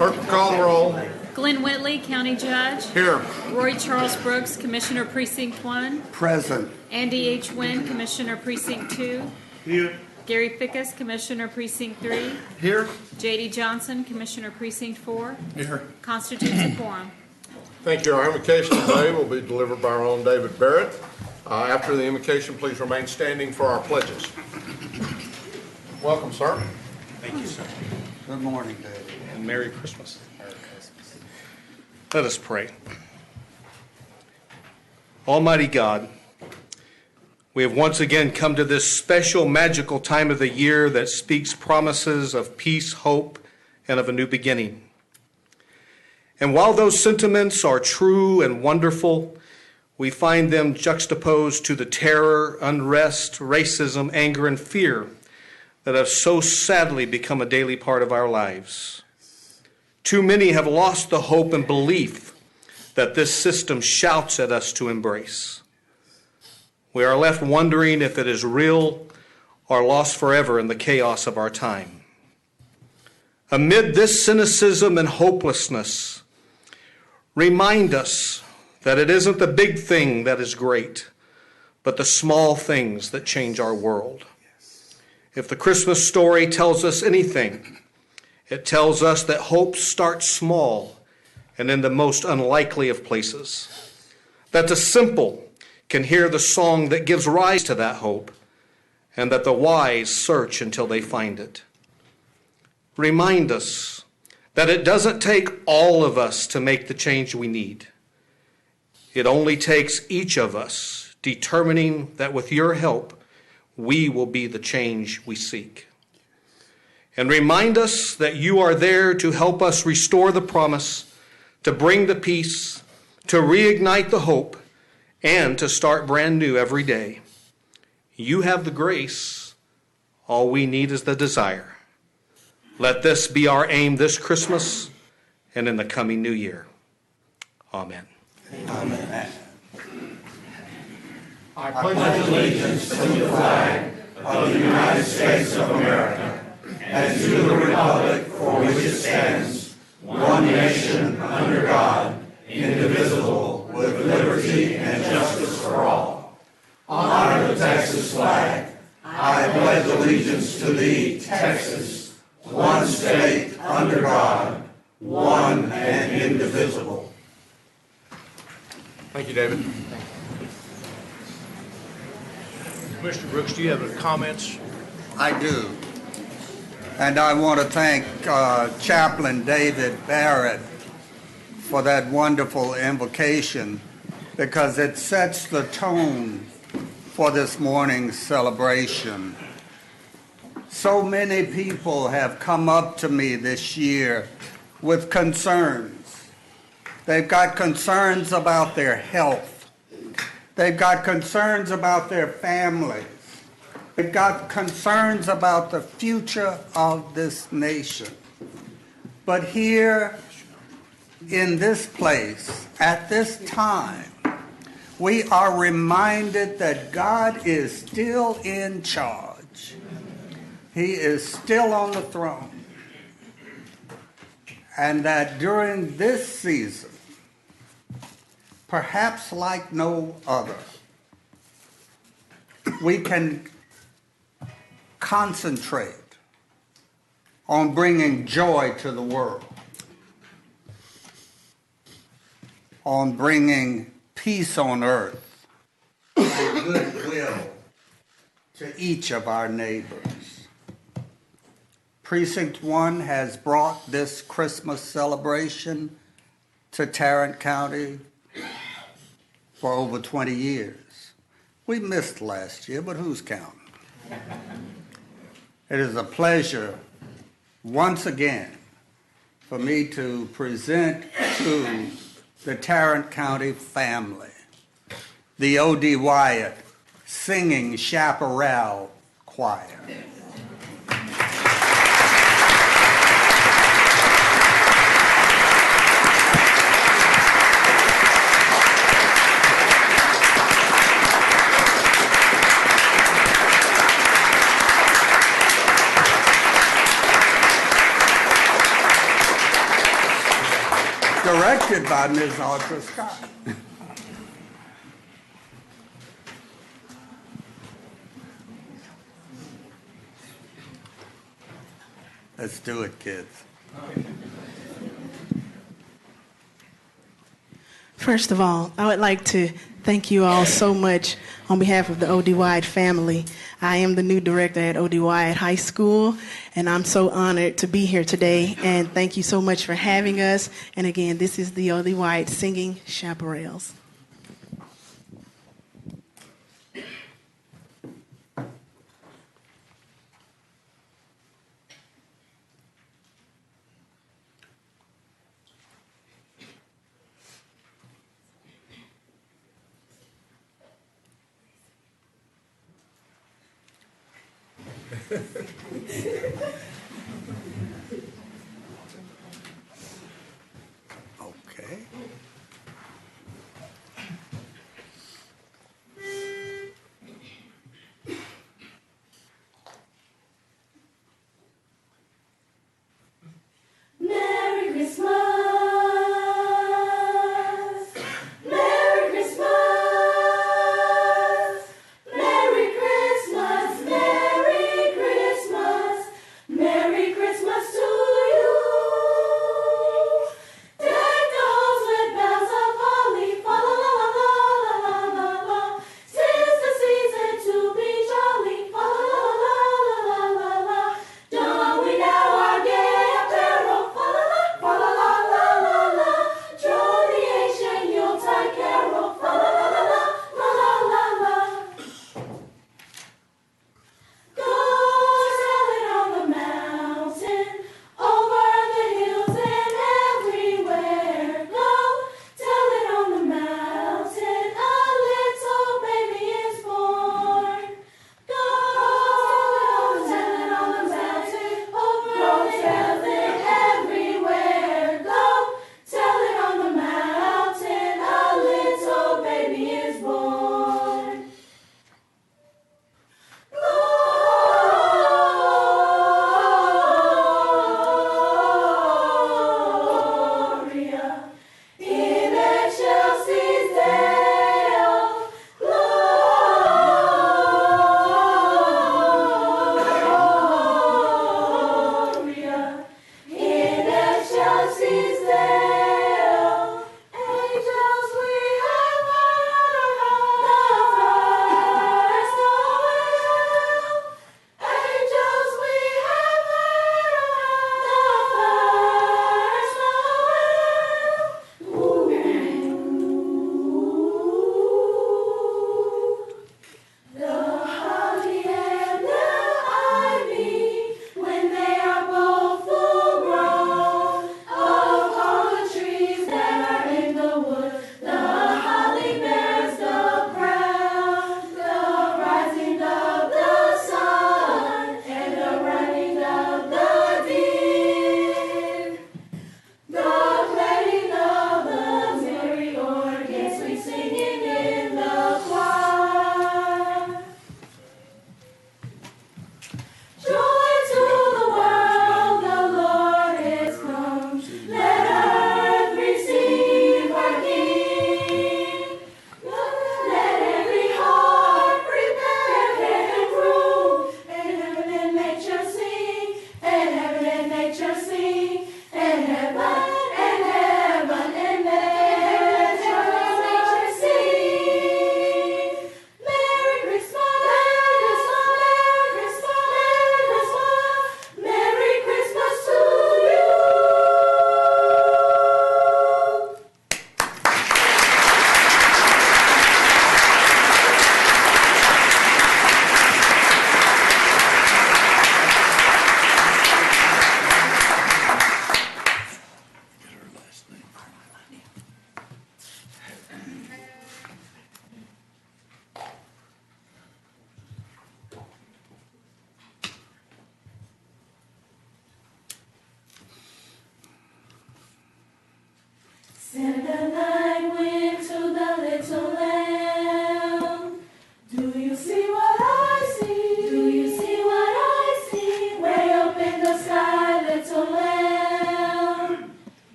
Clerk will call the roll. Glenn Whitley, County Judge. Here. Roy Charles Brooks, Commissioner Precinct 1. Present. Andy H. Wynn, Commissioner Precinct 2. Here. Gary Fickus, Commissioner Precinct 3. Here. J.D. Johnson, Commissioner Precinct 4. Here. Constitutes a quorum. Thank you. Our invocation today will be delivered by our own David Barrett. After the invocation, please remain standing for our pledges. Welcome, sir. Thank you, sir. Good morning, David. And Merry Christmas. Merry Christmas. Let us pray. Almighty God, we have once again come to this special, magical time of the year that speaks promises of peace, hope, and of a new beginning. And while those sentiments are true and wonderful, we find them juxtaposed to the terror, unrest, racism, anger, and fear that have so sadly become a daily part of our lives. Too many have lost the hope and belief that this system shouts at us to embrace. We are left wondering if it is real or lost forever in the chaos of our time. Amid this cynicism and hopelessness, remind us that it isn't the big thing that is great, but the small things that change our world. If the Christmas story tells us anything, it tells us that hope starts small and in the most unlikely of places. That the simple can hear the song that gives rise to that hope, and that the wise search until they find it. Remind us that it doesn't take all of us to make the change we need. It only takes each of us determining that with your help, we will be the change we seek. And remind us that you are there to help us restore the promise, to bring the peace, to reignite the hope, and to start brand new every day. You have the grace. All we need is the desire. Let this be our aim this Christmas and in the coming new year. Amen. Amen. I pledge allegiance to the flag of the United States of America and to the republic for which it stands, one nation under God, indivisible, with liberty and justice for all. Honor the Texas flag. I pledge allegiance to thee, Texas, one state under God, one and indivisible. Thank you, David. Mr. Brooks, do you have any comments? I do. And I want to thank Chaplain David Barrett for that wonderful invocation, because it sets the tone for this morning's celebration. So many people have come up to me this year with concerns. They've got concerns about their health. They've got concerns about their families. They've got concerns about the future of this nation. But here in this place, at this time, we are reminded that God is still in charge. He is still on the throne. And that during this season, perhaps like no other, we can concentrate on bringing joy to the world, on bringing peace on earth, and goodwill to each of our neighbors. Precinct 1 has brought this Christmas celebration to Tarrant County for over 20 years. We missed last year, but who's counting? It is a pleasure once again for me to present to the Tarrant County family the O.D. Wyatt Singing Chaparral Choir. corrected by Ms. Arthur Scott. Let's do it, kids. First of all, I would like to thank you all so much on behalf of the O.D. Wyatt family. I am the new director at O.D. Wyatt High School, and I'm so honored to be here today. And thank you so much for having us. And again, this is the O.D. Wyatt Singing Chaparrals. Okay. Merry Christmas. Merry Christmas. Merry Christmas. Merry Christmas. Merry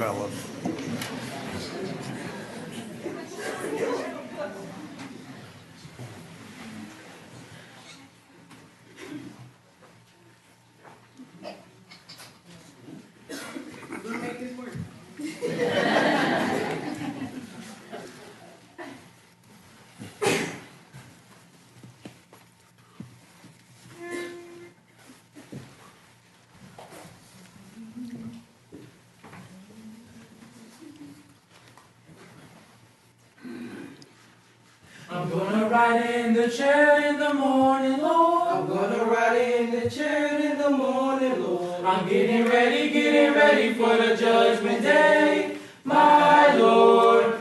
fellas. I'm gonna ride in the chair in the morning, Lord. I'm gonna ride in the chair in the morning, Lord. I'm getting ready for the judgment day. My Lord,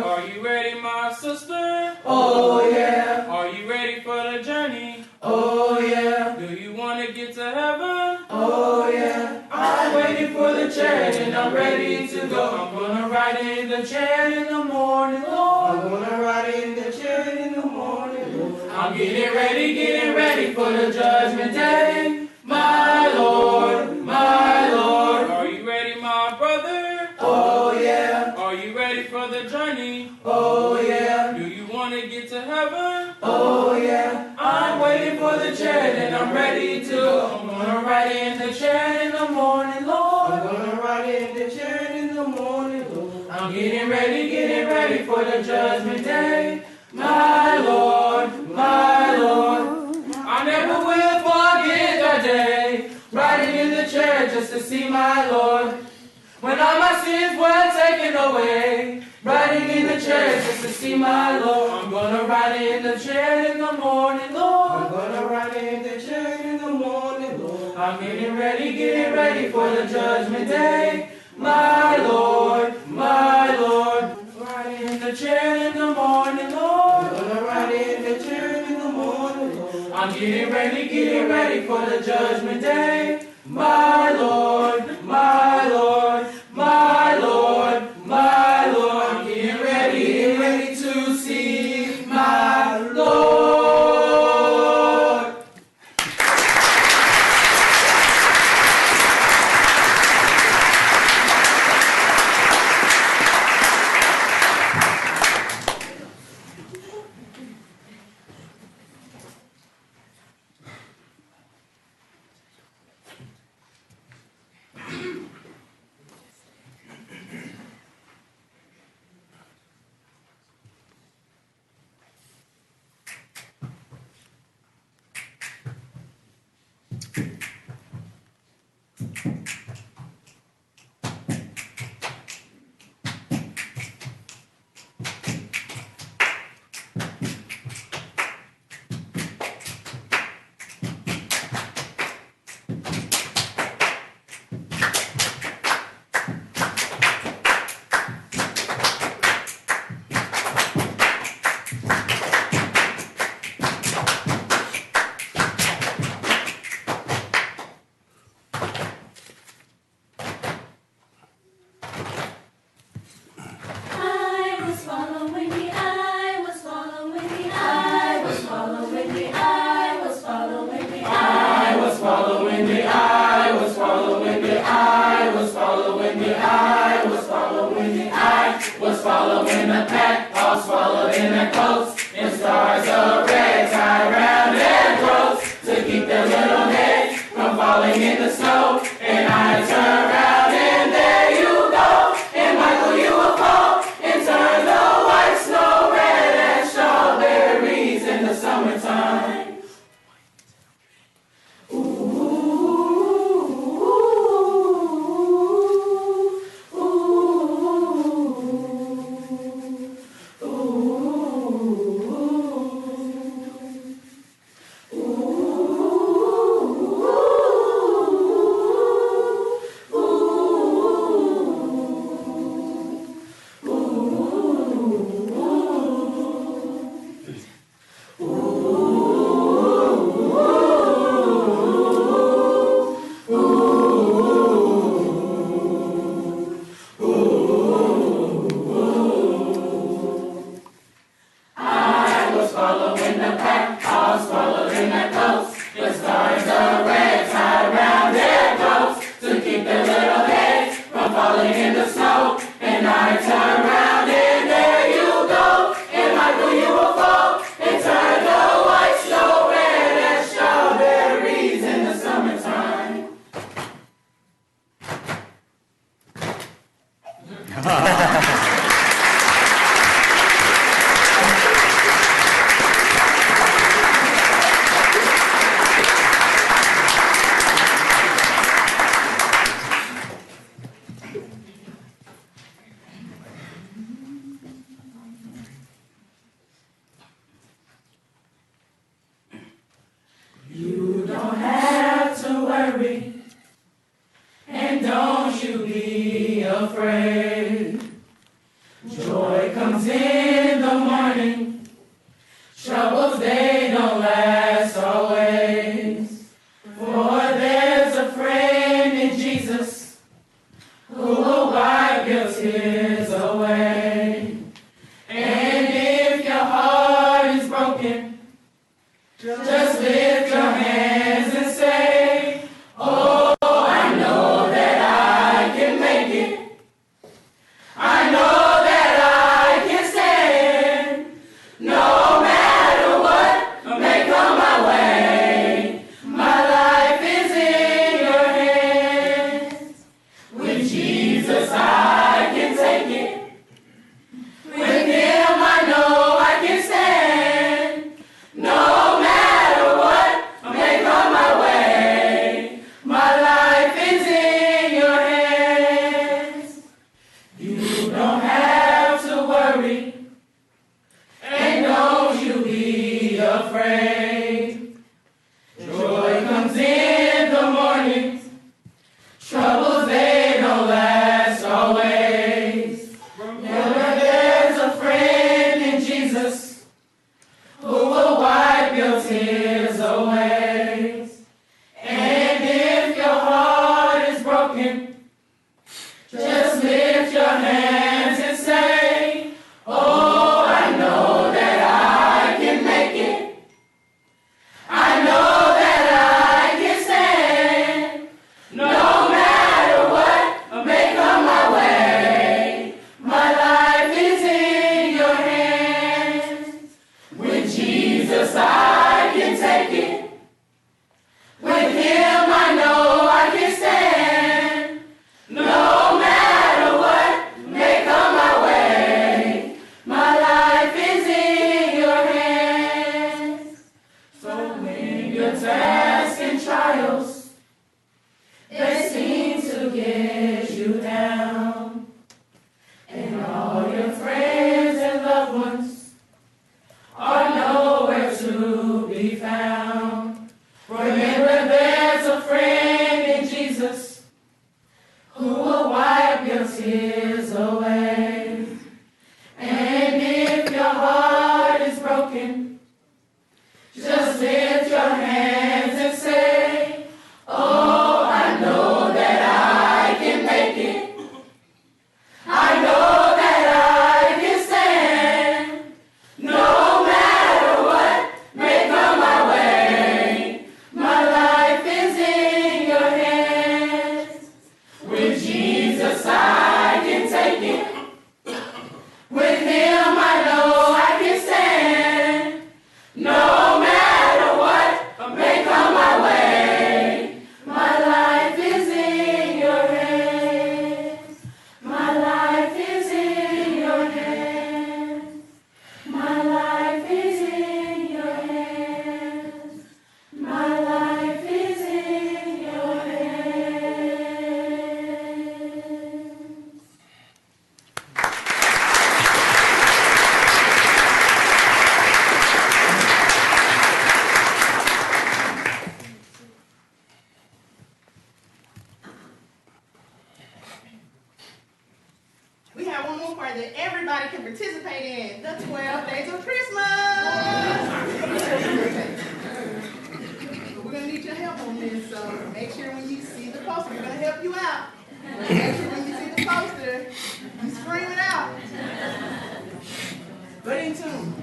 are you ready, my sister? Oh yeah. Are you ready for the journey? Oh yeah. Do you want to get to heaven? Oh yeah. I'm waiting for the chair and I'm ready to go. I'm gonna ride in the chair in the morning, Lord. I'm gonna ride in the chair in the morning, Lord. I'm getting ready for the judgment day. My Lord, are you ready, my brother? Oh yeah. Are you ready for the journey? Oh yeah. Do you want to get to heaven? Oh yeah. I'm waiting for the chair and I'm ready to go. I'm gonna ride in the chair in the morning, Lord. I'm gonna ride in the chair in the morning, Lord. I'm getting ready for the judgment day. My Lord, I never will forget that day, riding in the chair just to see my Lord. When all my sins were taken away, riding in the chair just to see my Lord. I'm gonna ride in the chair in the morning, Lord. I'm gonna ride in the chair in the morning, Lord. I'm getting ready for the judgment day. My Lord, riding in the chair in the morning, Lord. I'm gonna ride in the chair in the morning, Lord. I'm getting ready for the judgment day. My Lord, I'm getting ready to see my Lord. You don't have to worry, and don't you be afraid. Joy comes in the morning, troubles they don't last always. For there's a friend in Jesus who will wipe your tears away. And if your heart is broken, just lift your hands and say, oh, I know that I can make it. I know that I can stand. No matter what may come my way, my life is in your hands. With Jesus I can take it. With Him I know I can stand. No matter what may come my way, my life is in your hands. You don't have to worry, and don't you be afraid. Joy comes in the morning, troubles they don't last always. Remember there's a friend in Jesus who will wipe your tears away. And if your heart is broken, just lift your hands and say, oh, I know that I can make it. I know that I can stand. No matter what may come my way, my life is in your hands. With Jesus I can take it. With Him I know I can stand. No matter what may come my way, my life is in your hands. So when your tasks and trials, they seem to get you down, and all your friends and loved ones are nowhere to be found, remember there's a friend in Jesus who will wipe your tears away. And if your heart is broken, just lift your hands and say, oh, I know that I can make it. I know that I can stand. No matter what may come my way, my life is in your hands. With Jesus I can take it. With Him I know I can stand. No matter what may come my way, my life is in your hands. My life is in your hands. My life is in your hands. My life is in your hands. We have one more part that everybody can participate in, the 12 Days of Christmas. We're going to need your help on this, so make sure when you see the poster, we're going to help you out. But make sure when you see the poster, you scream it out. But in tune.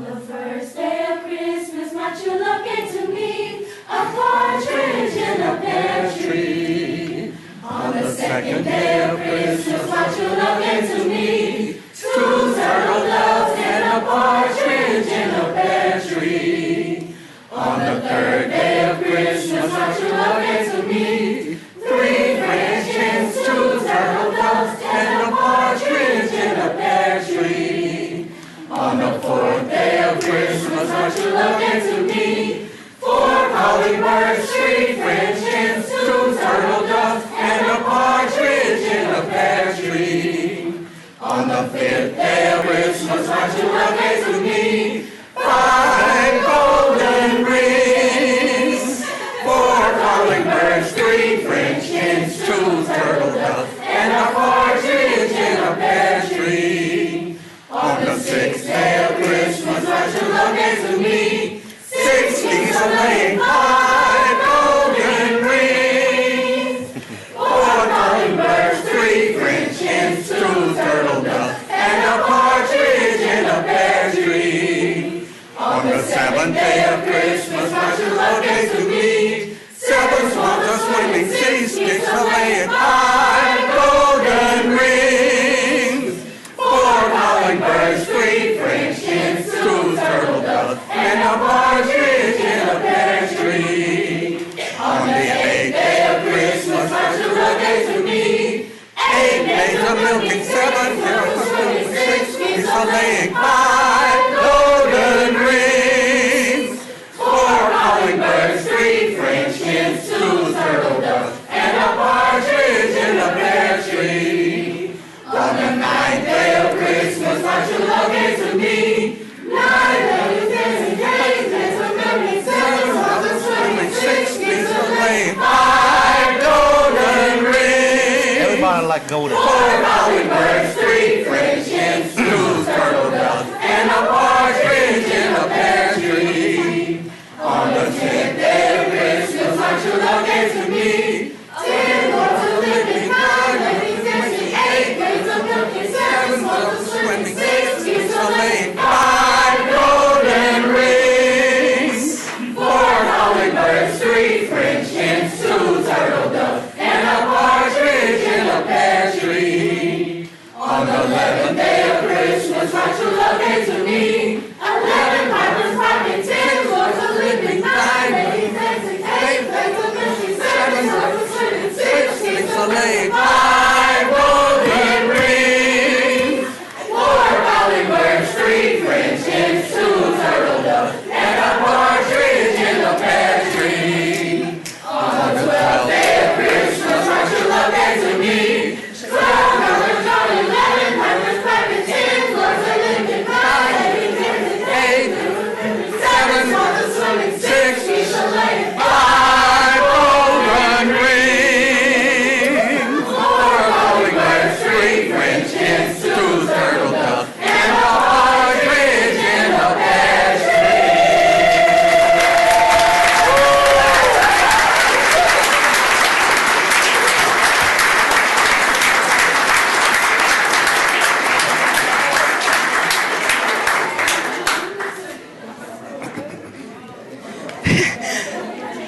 the first day of Christmas, my true love gave to me a partridge in a pear tree. On the second day of Christmas, my true love gave to me 2 turtle doves and a partridge in a pear tree. On the third day of Christmas, my true love gave to me 3 French hens, 2 turtle doves, and a partridge in a pear tree. On the fourth day of Christmas, my true love gave to me 4 holly-birds, 3 French hens, 2 turtle doves, and a partridge in a pear tree. On the fifth day of Christmas, my true love gave to me 5 golden rings, 4 calling-birds, 3 French hens, 2 turtle doves, and a partridge in a pear tree. On the sixth day of Christmas, my true love gave to me 6 geese a-laying, 5 golden rings, 4 calling-birds, 3 French hens, 2 turtle doves, and a partridge in a pear tree. On the seventh day of Christmas, my true love gave to me 7 swans a-swimming, 6 geese a-laying, 5 golden rings, 4 calling-birds, 3 French hens, 2 turtle doves, and a partridge in a pear tree. On the 8th day of Christmas, my true love gave to me 8 days of milking, 7 girls swimming, 6 geese a-laying, 5 golden rings, 4 calling-birds, 3 French hens, 2 turtle doves, and a partridge in a pear tree. On the 9th day of Christmas, my true love gave to me 9 ladies dancing, 8 days of milking, 7 swans swimming, 6 geese a-laying, 5 golden rings. Everybody like golden. 4 calling-birds, 3 French hens, 2 turtle doves, and a partridge in a pear tree. On the 10th day of Christmas, my true love gave to me 10 lords of living, 9 ladies dancing, 8 days of milking, 7 swans swimming, 6 geese a-laying, 5 golden rings, 4 calling-birds, 3 French hens, 2 turtle doves, and a partridge in a pear tree. On the 11th day of Christmas, my true love gave to me 11 pipers piping, 10 lords of living, 9 ladies dancing, 8 days of milking, 7 swans swimming, 6 geese a-laying, 5 golden rings, 4 calling-birds, 3 French hens, 2 turtle doves, and a partridge in a pear tree. On the 12th day of Christmas, my true love gave to me 12 colors on 11 pipers piping, 10 lords of living, 9 ladies dancing, 8 7 swans swimming, 6 geese a-laying, 5 golden rings, 4 calling-birds, 3 French hens, 2 turtle doves, and a partridge in a pear tree.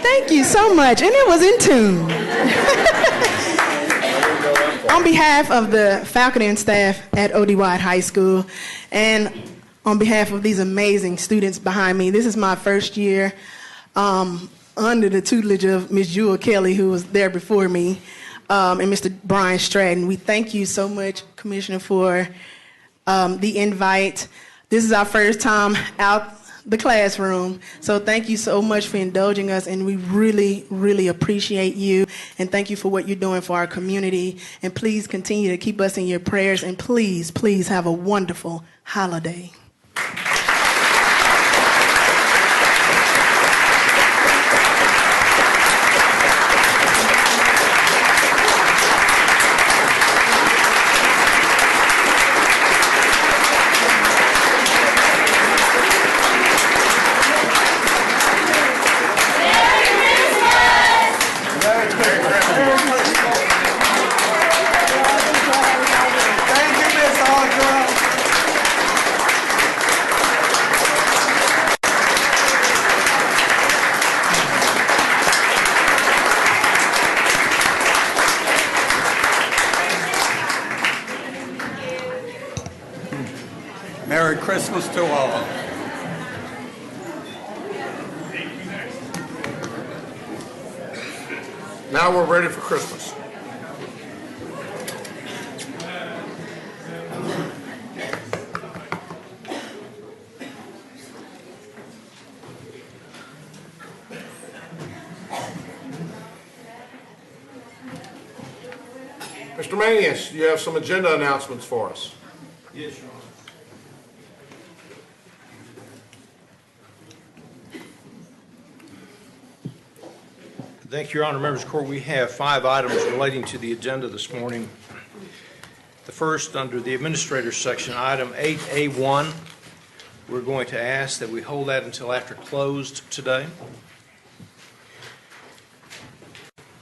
Thank you so much. And it was in tune. On behalf of the faculty and staff at O.D. White High School, and on behalf of these amazing students behind me, this is my first year under the tutelage of Ms. Jewel Kelly, who was there before me, and Mr. Brian Stratton. We thank you so much, Commissioner, for the invite. This is our first time out the classroom, so thank you so much for indulging us, and we really, really appreciate you, and thank you for what you're doing for our community, and please continue to keep us in your prayers, and please, please have a wonderful holiday. Merry Christmas to all. Now we're ready for Christmas. Mr. Manius, you have some agenda announcements for us. Yes, Your Honor. Thank you, Your Honor. Members of the Court, we have 5 items relating to the agenda this morning. The first, under the Administrator's section, item 8A1, we're going to ask that we hold that until after closed today.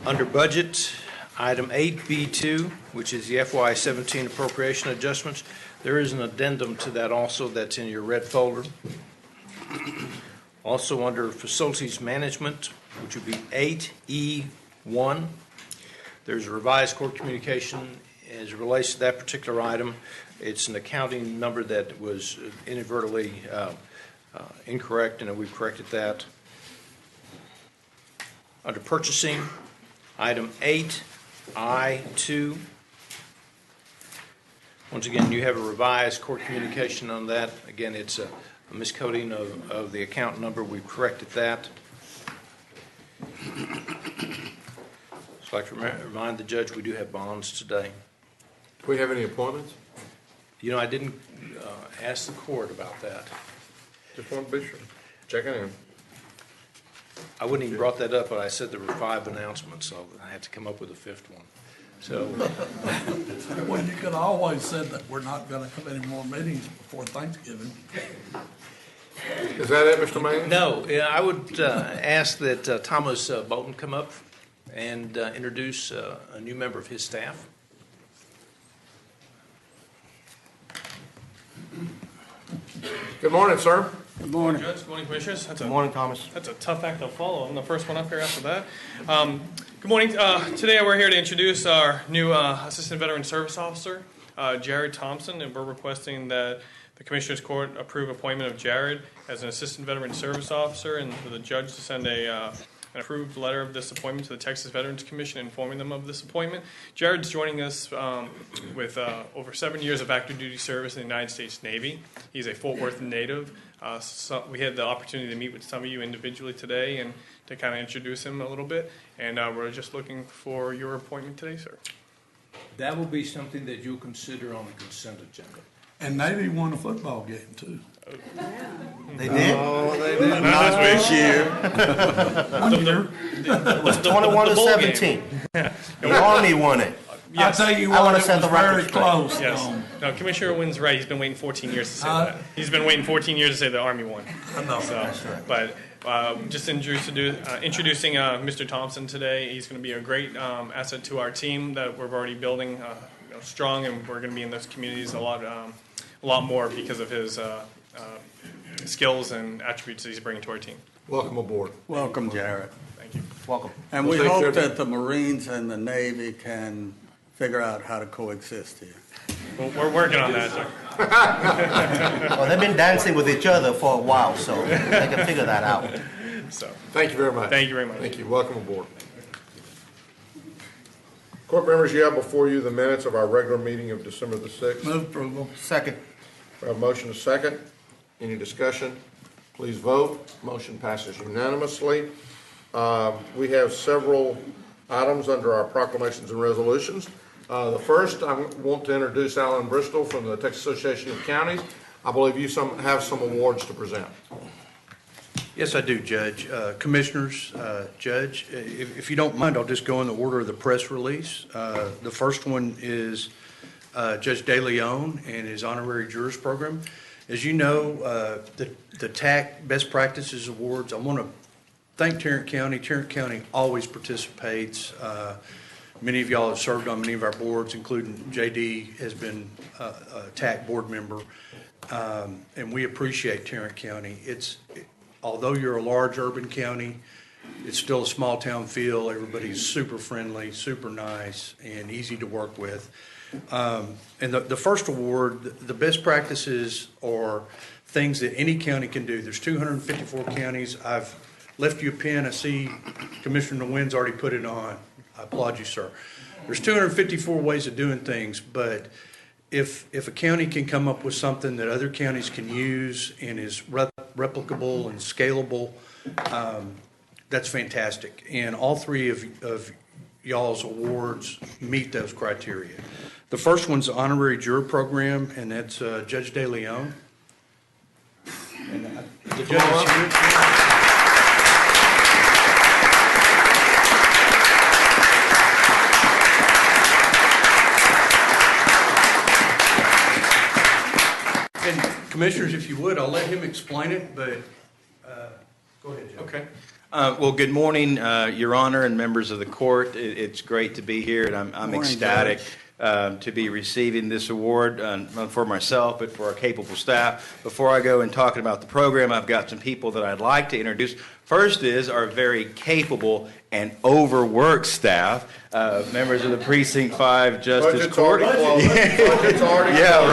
Under Budget, item 8B2, which is the FY17 appropriation adjustments, there is an addendum to that also that's in your red folder. Also under Facilities Management, which would be 8E1, there's a revised court communication as it relates to that particular item. It's an accounting number that was inadvertently incorrect, and we've corrected that. Under Purchasing, item 8I2. Once again, you have a revised court communication on that. Again, it's a miscoding of the account number. We've corrected that. So I'd like to remind the judge we do have bonds today. Do we have any appointments? You know, I didn't ask the court about that. Just want to be sure. Checking in. I wouldn't even brought that up, but I said there were 5 announcements, so I had to come up with a 5th one. So, Well, you could have always said that we're not going to have any more meetings before Thanksgiving. Is that it, Mr. Manning? no, I would ask that Thomas Bolton come up and introduce a new member of his staff. Good morning, sir. Good morning. Judge, good morning, Commissioners. Good morning, Thomas. That's a tough act to follow. I'm the first one up here after that. Good morning. Today we're here to introduce our new Assistant Veteran Service Officer, Jared Thompson, and we're requesting that the Commissioners Court approve appointment of Jared as an Assistant Veteran Service Officer, and for the judge to send an approved letter of this appointment to the Texas Veterans Commission informing them of this appointment. Jared's joining us with over 7 years of active duty service in the United States Navy. He's a Fort Worth native. So we had the opportunity to meet with some of you individually today and to kind of introduce him a little bit. And we're just looking for your appointment today, sir. That will be something that you'll consider on the consent agenda. And Navy won a football game, too. They did? Oh, they did. Not this year. It was 21 to 17. The Army won it. Yes. I'll tell you I what, wanna it set was the record very straight. close. Yes. No, Commissioner Wynn's right. He's been waiting 14 years to say that. He's been waiting 14 years to say the Army won. I know. So, That's right. but just introducing Mr. Thompson today. He's going to be a great asset to our team that we're already building strong, and we're going to be in those communities a lot more because of his skills and attributes that he's bringing to our team. Welcome aboard. Welcome, Jared. Thank you. Welcome. And Well, we take care hope of that the Marines and the Navy can figure out how to coexist here. Well, we're working on that, sir. Well, they've been dancing with each other for a while, so they can figure that out. So, Thank you very much. thank you very much. Thank you. Welcome aboard. Court members, you have before you the minutes of our regular meeting of December the 6th. Move approval. Second. We have a motion and a second. Any discussion? Please vote. Motion passes unanimously. We have several items under our proclamations and resolutions. The first, I want to introduce Alan Bristol from the Texas Association of Counties. I believe you have some awards to present. Yes, I do, Judge. Commissioners, Judge, if you don't mind, I'll just go in the order of the press release. The first one is Judge De Leon and his Honorary Jurors program. As you know, the TAC Best Practices Awards, I want to thank Tarrant County. Tarrant County always participates. Many of y'all have served on many of our boards, including JD has been a TAC board member, and we appreciate Tarrant County. Although you're a large urban county, It's still a small town feel. Everybody's super friendly, super nice, and easy to work with. And the first award, the best practices are things that any county can do. There's 254 counties. I've left you a pen. I see Commissioner Nguyen's already put it on. I applaud you, sir. There's 254 ways of doing things, but if a county can come up with something that other counties can use and is replicable and scalable, that's fantastic. And all three of y'all's awards meet those criteria. The first one's the Honorary Juror Program, and that's Judge De Leon. And the judge is here. And Commissioners, if you would, I'll let him explain it, but go ahead, Judge. Okay. Well, good morning, Your Honor and members of the court. It's great to be here, and I'm Morning, ecstatic to be receiving this award, not for myself, but for our capable staff. Before I go and talking about the program, I've got some people that I'd like to introduce. First is our very capable and overworked staff, members of the Precinct 5 Justice Court. Yeah,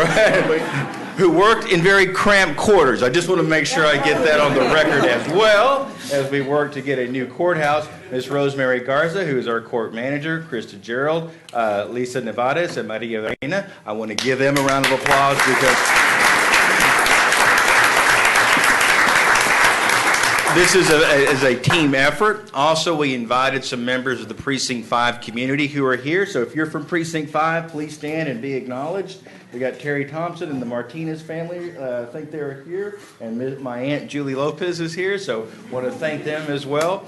right. Who worked in very cramped quarters. I just want to make sure I get that on the record as well as we work to get a new courthouse. Ms. Rosemary Garza, who is our court manager, Krista Gerald, Lisa Nevades, and Maria Reina. I want to give them a round of applause because this is a team effort. Also, we invited some members of the Precinct 5 community who are here. So if you're from Precinct 5, please stand and be acknowledged. We got Terry Thompson and the Martinez family. I think they're here. And my Aunt Julie Lopez is here, so want to thank them as well.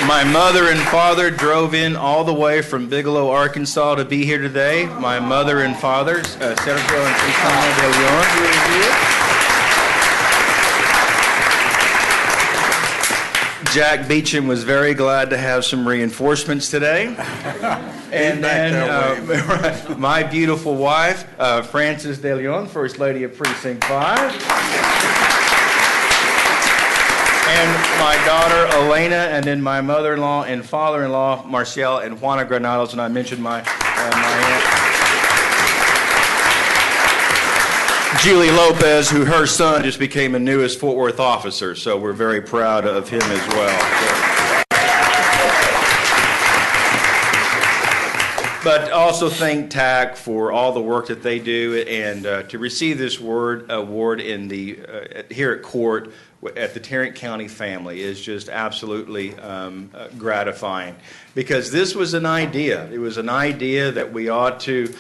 My mother and father drove in all the way from Bigelow, Arkansas to be here today. My mother and father, Sergio and Cristina de Leon, who are here. Jack Beecham was very glad to have some reinforcements today. And then my beautiful wife, Frances de Leon, First Lady of Precinct 5. And my daughter, Elena, and then my mother-in-law and father-in-law, Marcial and Juana Granados, and I mentioned my aunt, Julie Lopez, who her son just became a newest Fort Worth officer, so we're very proud of him as well. But also thank TAC for all the work that they do, and to receive this award in the here at court at the Tarrant County family is just absolutely gratifying, because this was an idea. It was an idea that we ought to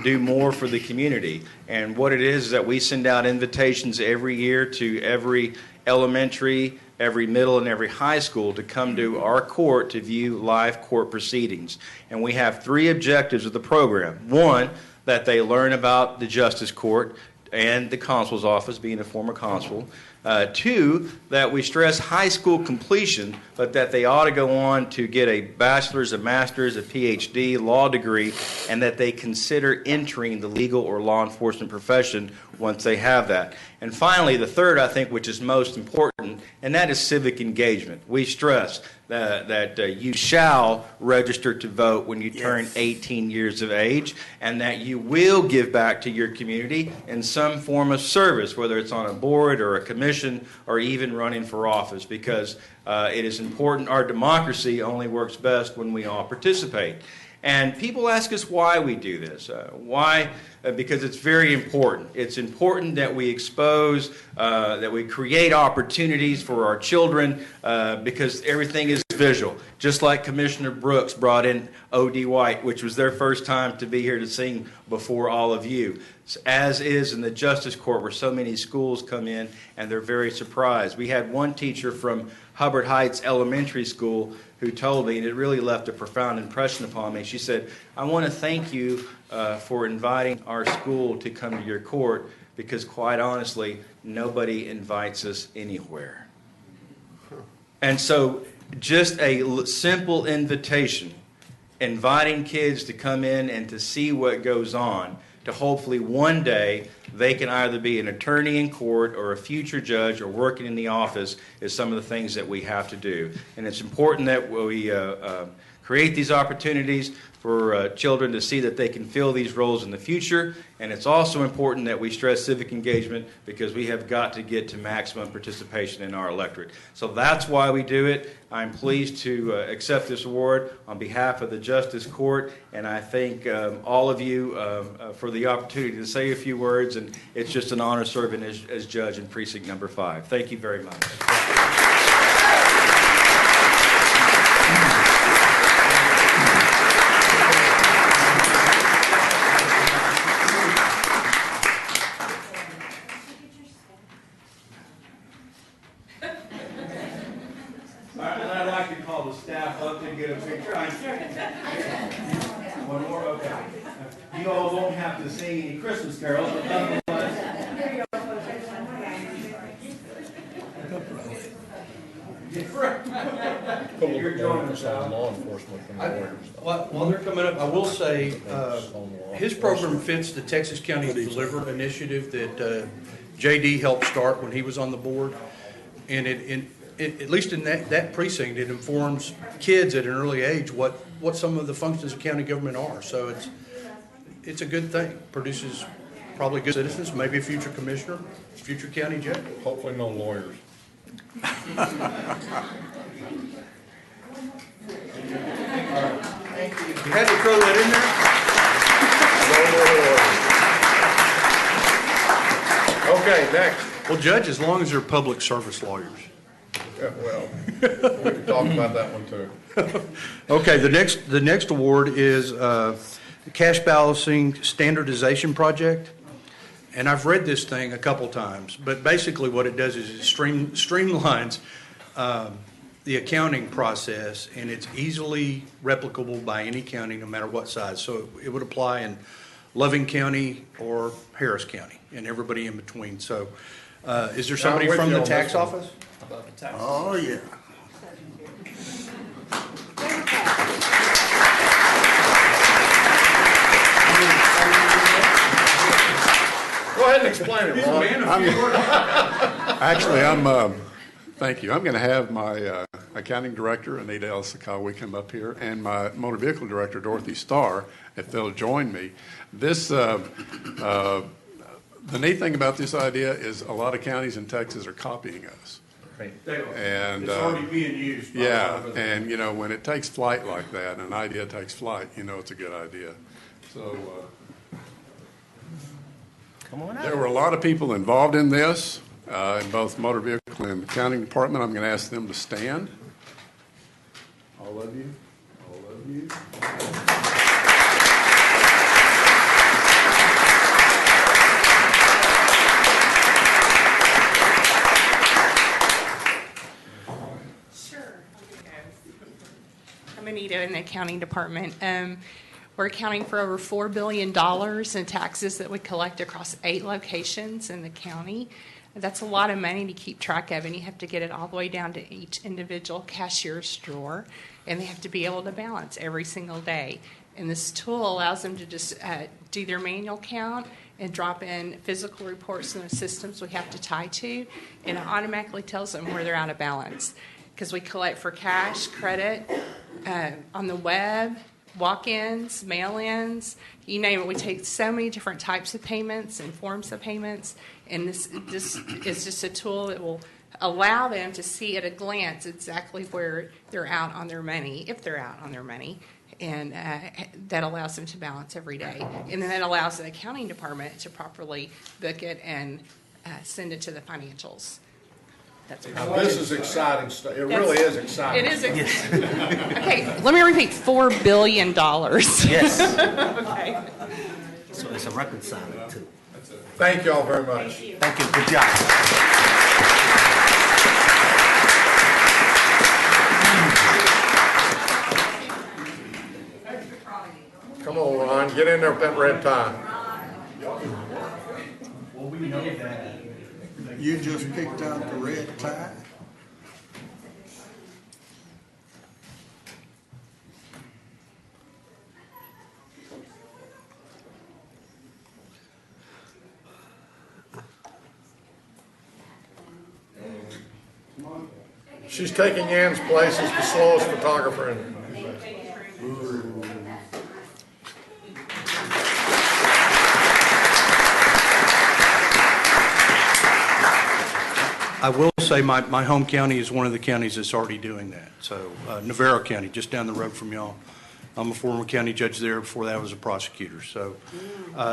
do more for the community, and what it is that we send out invitations every year to every elementary, every middle, and every high school to come to our court to view live court proceedings. And we have three objectives of the program. One, that they learn about the Justice Court and the consul's office, being a former consul. Two, that we stress high school completion, but that they ought to go on to get a bachelor's, a master's, a PhD, law degree, and that they consider entering the legal or law enforcement profession once they have that. And finally, the third, I think, which is most important, and that is civic engagement. We stress that you shall register to vote when you turn 18 years of age, and that you will give back to your community in some form of service, whether it's on a board or a commission or even running for office, because it is important. Our democracy only works best when we all participate. And people ask us why we do this. Why? Because it's very important. It's important that we expose, that we create opportunities for our children, because everything is visual. Just like Commissioner Brooks brought in O.D. White, which was their first time to be here to sing before all of you. As is in the Justice Court, where so many schools come in and they're very surprised. We had one teacher from Hubbard Heights Elementary School who told me, and it really left a profound impression upon me. She said, "I want to thank you for inviting our school to come to your court, because quite honestly, nobody invites us anywhere." And so just a simple invitation, inviting kids to come in and to see what goes on, to hopefully one day they can either be an attorney in court or a future judge or working in the office is some of the things that we have to do. And it's important that we create these opportunities for children to see that they can fill these roles in the future. And it's also important that we stress civic engagement because we have got to get to maximum participation in our electorate. So that's why we do it. I'm pleased to accept this award on behalf of the Justice Court, and I thank all of you for the opportunity to say a few words, and it's just an honor serving as judge in precinct number 5. Thank you very much. The staff up to get a picture. One more, okay. You all won't have to sing any Christmas carols, but nonetheless. You're joining us out. Law enforcement and lawyers. While they're coming up, I will say his program fits the Texas County Deliver initiative that JD helped start when he was on the board, and at least in that precinct, it informs kids at an early age what some of the functions of county government are. So it's a good thing. Produces probably good citizens, maybe a future commissioner, future county judge. Hopefully no lawyers. You had to throw that No more lawyers. Okay, next. in there. Well, Judge, as long as they're public service lawyers. Yeah, well, we can talk about that one too. Okay, the next award is the Cash Balancing Standardization Project. And I've read this thing a couple times, but basically what it does is it streamlines the accounting process, and it's easily replicable by any county, no matter what size. So it would apply in Loving County or Harris County and everybody in between. So is there somebody from the tax office? Oh, yeah. Go ahead and explain it, Ron. Actually, thank you. I'm going to have my accounting director, Anita El Sakawi, come up here, and my motor vehicle director, Dorothy Starr, if they'll join me. The neat thing about this idea is a lot of counties in Texas are copying us. Right. And it's already being used. Yeah, and when it takes flight like that, an idea takes flight, it's a good idea. So come on out. There were a lot of people involved in this, in both motor vehicle and accounting department. I'm going to ask them to stand. All of you. All of you. I'm Anita in the accounting department. We're accounting for over $4 billion in taxes that we collect across 8 locations in the county. That's a lot of money to keep track of, and you have to get it all the way down to each individual cashier's drawer, and they have to be able to balance every single day. And this tool allows them to just do their manual count and drop in physical reports in the systems we have to tie to, and it automatically tells them where they're out of balance. Because we collect for cash, credit, on the web, walk-ins, mail-ins, you name it. We take so many different types of payments and forms of payments, and this is just a tool that will allow them to see at a glance exactly where they're out on their money, if they're out on their money, and that allows them to balance every day. And then that allows the accounting department to properly book it and send it to the financials. Now, this is exciting stuff. It really is exciting. It is exciting. Okay, let me repeat, $4 billion. Yes. Okay. So it's a record signing, too. Thank you all very much. Thank you. Good job. Come on, Ron. Get in there with that red tie. Well, we know that. You just picked out the red tie? She's taking Ann's place as the slowest photographer in. I will say my home county is one of the counties that's already doing that. So Navarro County, just down the road from y'all. I'm a former county judge there. Before that, I was a prosecutor. So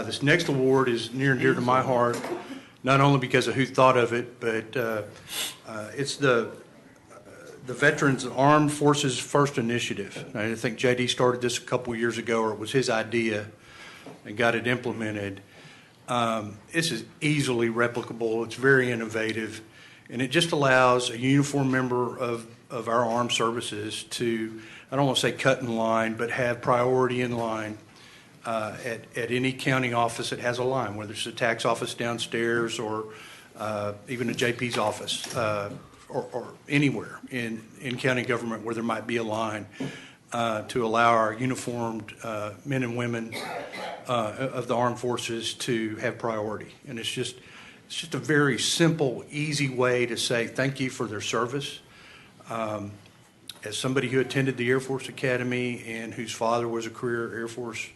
this next award is near and dear to my heart, not only because of who thought of it, but it's the Veterans Armed Forces First Initiative. I think JD started this a couple of years ago, or it was his idea, and got it implemented. This is easily replicable. It's very innovative. And it just allows a uniformed member of our armed services to, I don't want to say cut in line, but have priority in line at any county office that has a line, whether it's a tax office downstairs or even a JP's office or anywhere in county government where there might be a line to allow our uniformed men and women of the armed forces to have priority. And it's just a very simple, easy way to say thank you for their service. As somebody who attended the Air Force Academy and whose father was a career Air Force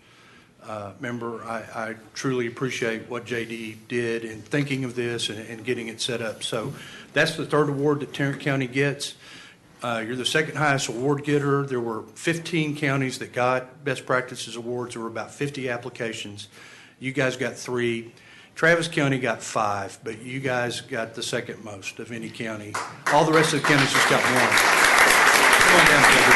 member, I truly appreciate what JD did in thinking of this and getting it set up. So that's the third award that Tarrant County gets. You're the second highest award getter. There were 15 counties that got Best Practices Awards. There were about 50 applications. You guys got 3. Travis County got 5, but you guys got the second most of any county. All the rest of the counties just got 1. Come on down, David.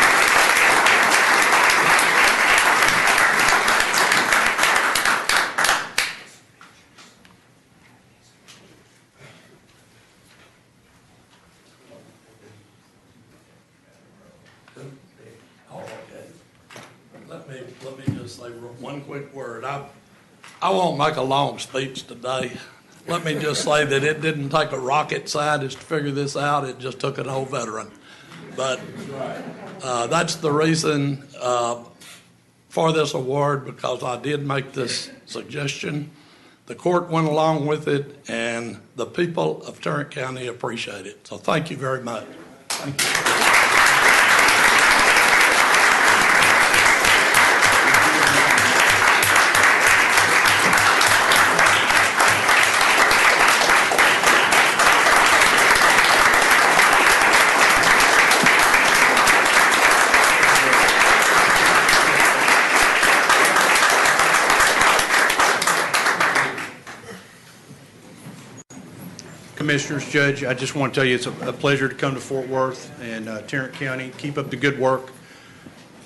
Let me just say one quick word. I won't make a long speech today. Let me just say that it didn't take a rocket scientist to figure this out. It just took an old veteran. But that's the reason for this award, because I did make this suggestion. The court went along with it, and the people of Tarrant County appreciate it. So thank you very much. Thank you. Commissioners, Judge, I just want to tell you it's a pleasure to come to Fort Worth and Tarrant County. Keep up the good work.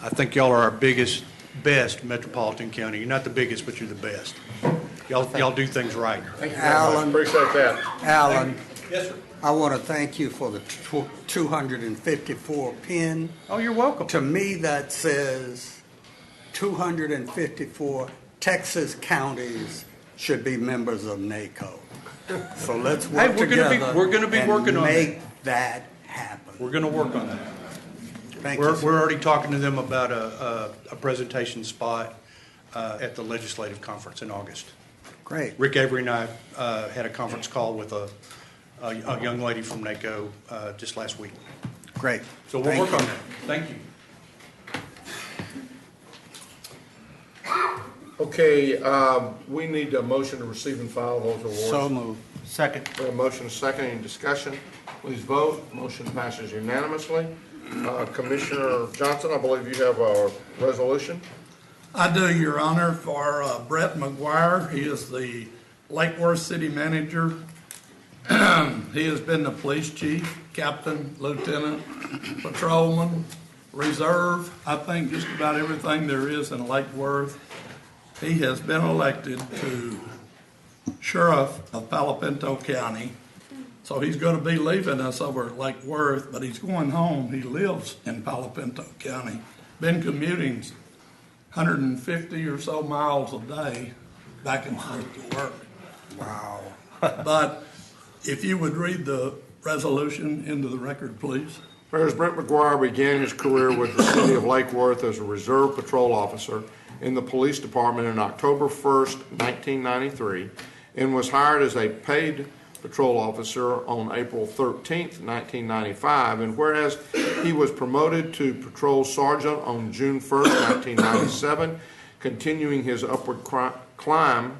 I think y'all are our best metropolitan county. You're not the biggest, but you're the best. Y'all do things right. Thank you very much. Appreciate that. Alan. Yes, sir. I want to thank you for the 254 pin. Oh, you're welcome. To me, that says 254 Texas counties should be members of NACO. So let's work together. We're going to be working on make that happen. We're going to work on that. Thank you. We're already talking to them about a presentation spot at the legislative conference in August. Great. Rick Avery and I had a conference call with a young lady from NACO just last week. Great. So we'll work on that. Thank you. Okay, we need a motion to receive and file those awards. So moved. Second. We have a motion and a second. Any discussion? Please vote. Motion passes unanimously. Commissioner Johnson, I believe you have a resolution. I do, Your Honor, for Brent Mcguire. He is the Lake Worth City Manager. He has been the police chief, captain, lieutenant, patrolman, reserve. I think just about everything there is in Lake Worth. He has been elected to sheriff of Palo Pinto County. So he's going to be leaving us over at Lake Worth, but he's going home. He lives in Palo Pinto County. Been commuting 150 or so miles a day back and forth to work. Wow. But if you would read the resolution into the record, please. Whereas Brent Mcguire began his career with the city of Lake Worth as a reserve patrol officer in the police department on October 1st, 1993, and was hired as a paid patrol officer on April 13th, 1995, and whereas he was promoted to patrol sergeant on June 1st, 1997, continuing his upward climb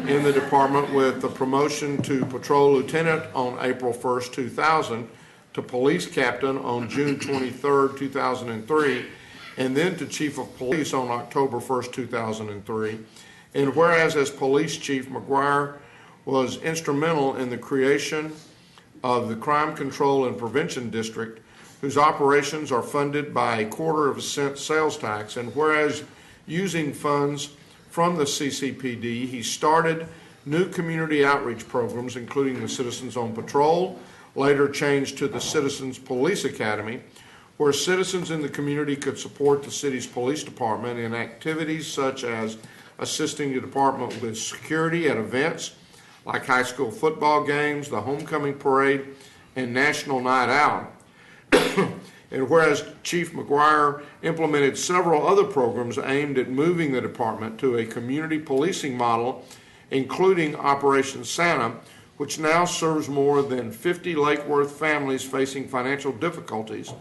in the department with the promotion to patrol lieutenant on April 1st, 2000, to police captain on June 23rd, 2003, and then to chief of police on October 1st, 2003. And whereas as police chief, Mcguire was instrumental in the creation of the Crime Control and Prevention District, whose operations are funded by a 1/4 cent sales tax, and whereas using funds from the CCPD, he started new community outreach programs, including the Citizens on Patrol, later changed to the Citizens Police Academy, where citizens in the community could support the city's police department in activities such as assisting the department with security at events like high school football games, the homecoming parade, and National Night Out. And whereas Chief Mcguire implemented several other programs aimed at moving the department to a community policing model, including Operation Santa, which now serves more than 50 Lake Worth families facing financial difficulties,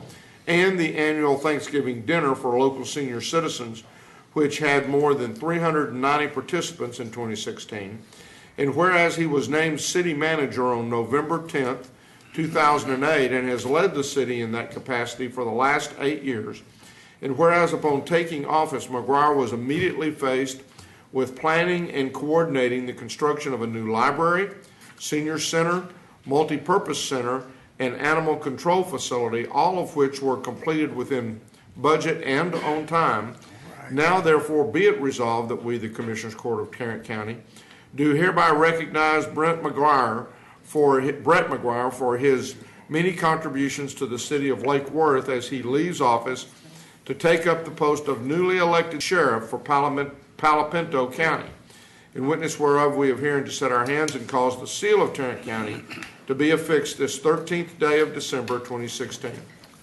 and the annual Thanksgiving dinner for local senior citizens, which had more than 390 participants in 2016. And whereas he was named city manager on November 10th, 2008, and has led the city in that capacity for the last 8 years. And whereas upon taking office, Mcguire was immediately faced with planning and coordinating the construction of a new library, senior center, multi-purpose center, and animal control facility, all of which were completed within budget and on time. Now, therefore, be it resolved that we, the Commissioners Court of Tarrant County, do hereby recognize Brent Mcguire for his many contributions to the city of Lake Worth as he leaves office to take up the post of newly elected sheriff for Palo Pinto County. In witness whereof we have herein to set our hands and cause the seal of Tarrant County to be affixed this 13th day of December 2016.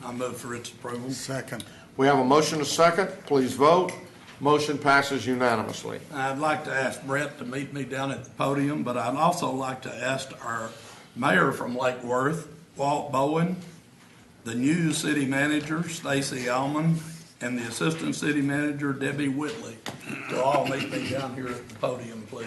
I move for its approval. Second. We have a motion, a second. Please vote. Motion passes unanimously. I'd like to ask Brent to meet me down at the podium, but I'd also like to ask our mayor from Lake Worth, Walt Bowen, the new city manager, Stacy Allman, and the assistant city manager, Debbie Whitley, to all meet me down here at the podium, please.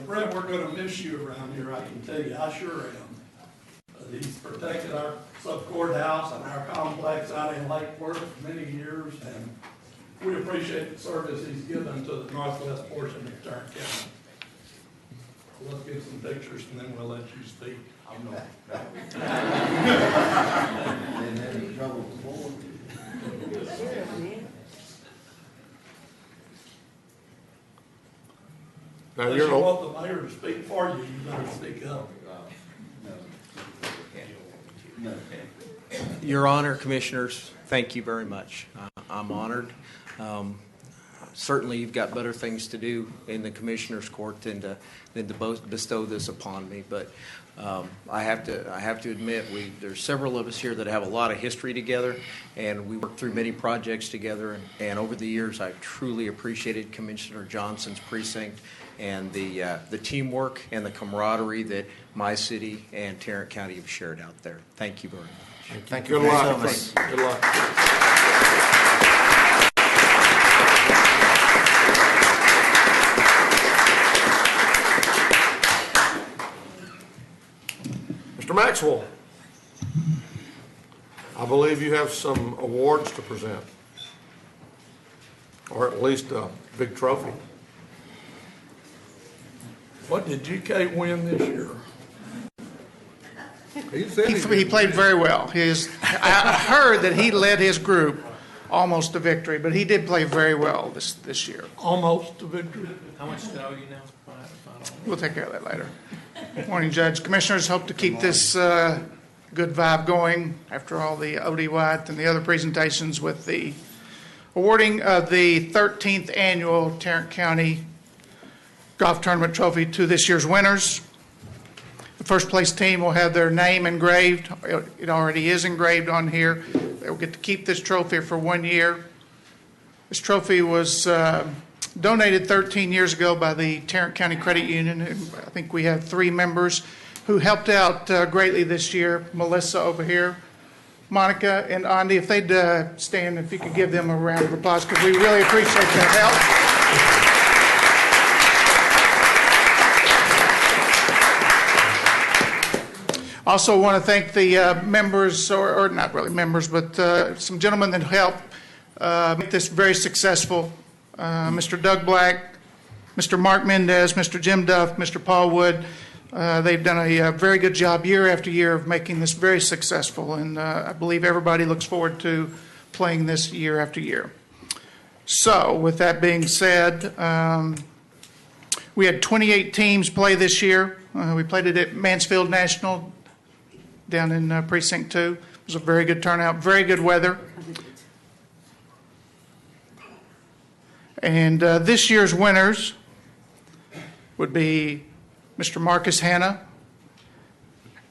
Brent, we're going to miss you around here, I can tell you. I sure am. He's protected our sub-courthouse and our complex out in Lake Worth for many years, and we appreciate the service he's given to the northwest portion of Tarrant County. So let's get some pictures, and then we'll let you speak. I'm not. Unless you want the mayor to speak for you, you better speak up. Your Honor, Commissioners, thank you very much. I'm honored. Certainly, you've got better things to do in the Commissioners Court than to bestow this upon me. But I have to admit, there's several of us here that have a lot of history together, and we worked through many projects together. And over the years, I've truly appreciated Commissioner Johnson's precinct and the teamwork and the camaraderie that my city and Tarrant County have shared out there. Thank you very much. Thank you. Good luck. Good luck. Mr. Maxwell, I believe you have some awards to present, or at least a big trophy. What did GK win this year? He played very well. I heard that he led his group almost to victory, but he did play very well this year. Almost to victory. How much do you now? We'll take care of that later. Morning, Judge. Commissioners, hope to keep this good vibe going after all the OD White and the other presentations with the awarding of the 13th annual Tarrant County golf tournament trophy to this year's winners. The first place team will have their name engraved. It already is engraved on here. They will get to keep this trophy for 1 year. This trophy was donated 13 years ago by the Tarrant County Credit Union. I think we have 3 members who helped out greatly this year. Melissa over here, Monica, and Andy. If they'd stand, if you could give them a round of applause, because we really appreciate their help. Also want to thank the members, or not really members, but some gentlemen that helped make this very successful. Mr. Doug Black, Mr. Mark Mendez, Mr. Jim Duff, Mr. Paul Wood. They've done a very good job year after year of making this very successful, and I believe everybody looks forward to playing this year after year. So with that being said, we had 28 teams play this year. We played it at Mansfield National down in Precinct 2. It was a very good turnout, very good weather. And this year's winners would be Mr. Marcus Hanna,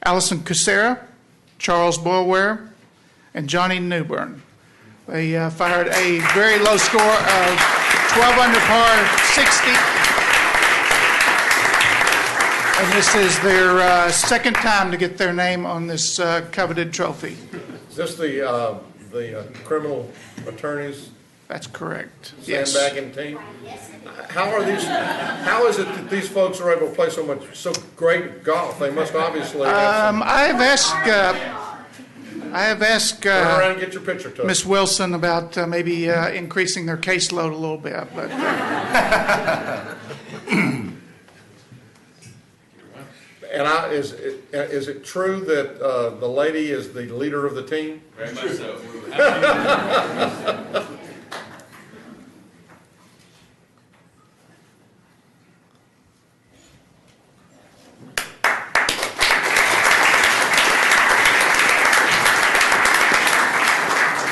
Allison Cusera, Charles Boilware, and Johnny Newburn. They fired a very low score of 12 under par 60. And this is their second time to get their name on this coveted trophy. Is this the criminal attorneys? That's correct. Sandbagging team? How is it that these folks are able to play so great golf? They must obviously have some... I have asked Turn around and get your picture took. Ms. Wilson about maybe increasing their caseload a little bit. But and is it true that the lady is the leader of the team? Very much so.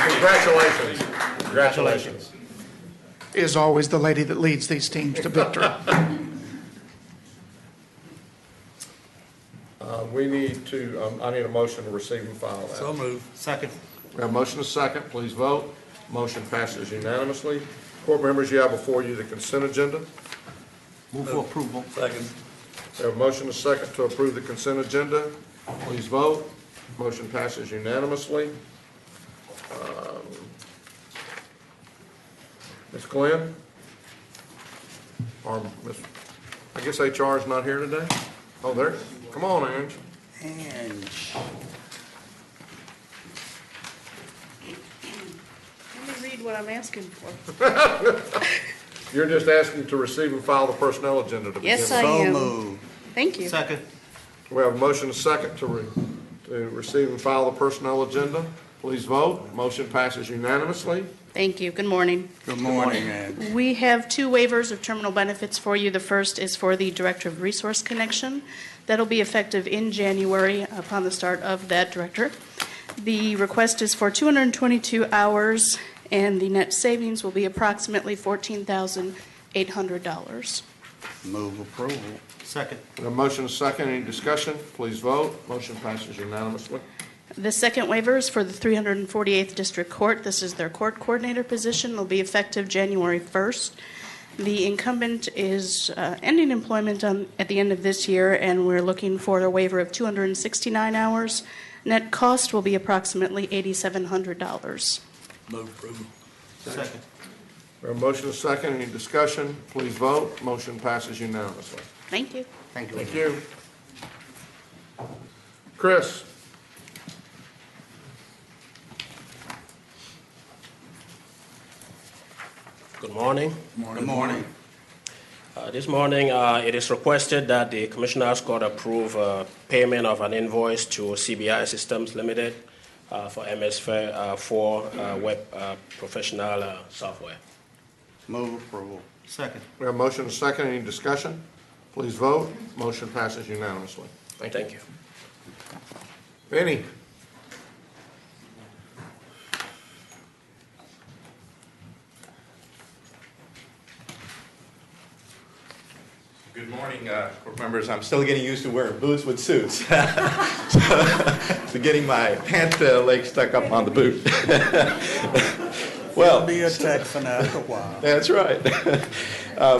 Congratulations. Congratulations. Is always the lady that leads these teams to victory. We need to, I need a motion to receive and file that. So moved. Second. We have a motion and a second. Please vote. Motion passes unanimously. Court members, you have before you the consent agenda. Move for approval. Second. We have a motion and a second to approve the consent agenda. Please vote. Motion passes unanimously. Ms. Glenn? Or Ms., I guess HR is not here today? Oh, there. Come on, Ange. Ange. Let me read what I'm asking for. You're just asking to receive and file the personnel agenda to begin. Yes, I am. Thank you. Second. We have a motion and a second to receive and file the personnel agenda. Please vote. Motion passes unanimously. Thank you. Good morning. Good morning, Ange. We have 2 waivers of terminal benefits for you. The first is for the Director of Resource Connection. That'll be effective in January upon the start of that director. The request is for 222 hours, and the net savings will be approximately $14,800. Move approval. Second. We have a motion and a second. Any discussion? Please vote. Motion passes unanimously. The second waiver is for the 348th District Court. This is their court coordinator position. It'll be effective January 1st. The incumbent is ending employment at the end of this year, and we're looking for a waiver of 269 hours. Net cost will be approximately $8,700. Move approval. Second. We have a motion and a second. Any discussion? Please vote. Motion passes unanimously. Thank you. Thank you. Thank you. Chris? Good morning. Good morning. This morning, it is requested that the Commissioners Court approve payment of an invoice to CBI Systems Limited for MS4 web professional software. Move approval. Second. We have a motion and a second. Any discussion? Please vote. Motion passes unanimously. Thank you. Benny? morning, court members. I'm still getting used to wearing boots with suits. so getting my pant leg stuck up on the boot. Well, it'll be a Texan after a while. That's right.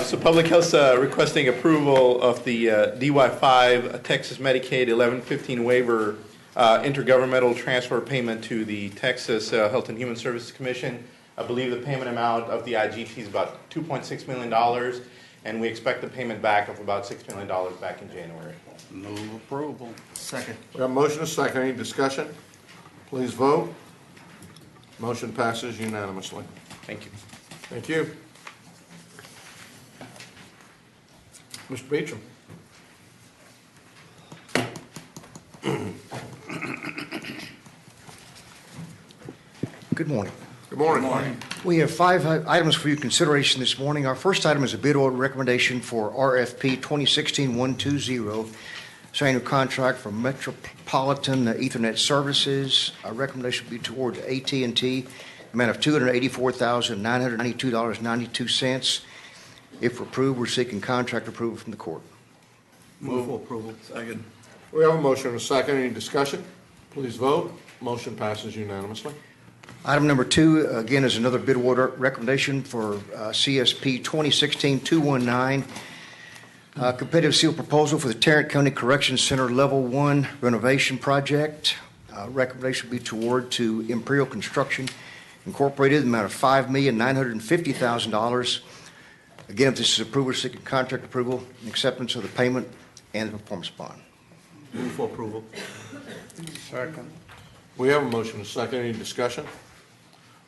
So Public Health's requesting approval of the DY5 Texas Medicaid 1115 waiver intergovernmental transfer payment to the Texas Health and Human Services Commission. I believe the payment amount of the IGT is about $2.6 million, and we expect the payment back of about $6 million back in January. Move approval. Second. We have a motion and a second. Any discussion? Please vote. Motion passes unanimously. Thank you. Thank you. Mr. Beecham. Good morning. Good morning. Good morning. We have 5 items for your consideration this morning. Our first item is a bid order recommendation for RFP 2016-120, annual contract for Metropolitan Ethernet Services. Our recommendation will be toward AT&T, amount of $284,992.92. If approved, we're seeking contract approval from the court. Move for approval. Second. We have a motion and a second. Any discussion? Please vote. Motion passes unanimously. Item number 2, again, is another bid order recommendation for CSP 2016-219, competitive seal proposal for the Tarrant County Corrections Center Level 1 renovation project. Recommendation will be toward to Imperial Construction Incorporated, the amount of $5,950,000. Again, if this is approval, seeking contract approval and acceptance of the payment and the performance bond. Move for approval. Second. We have a motion and a second. Any discussion?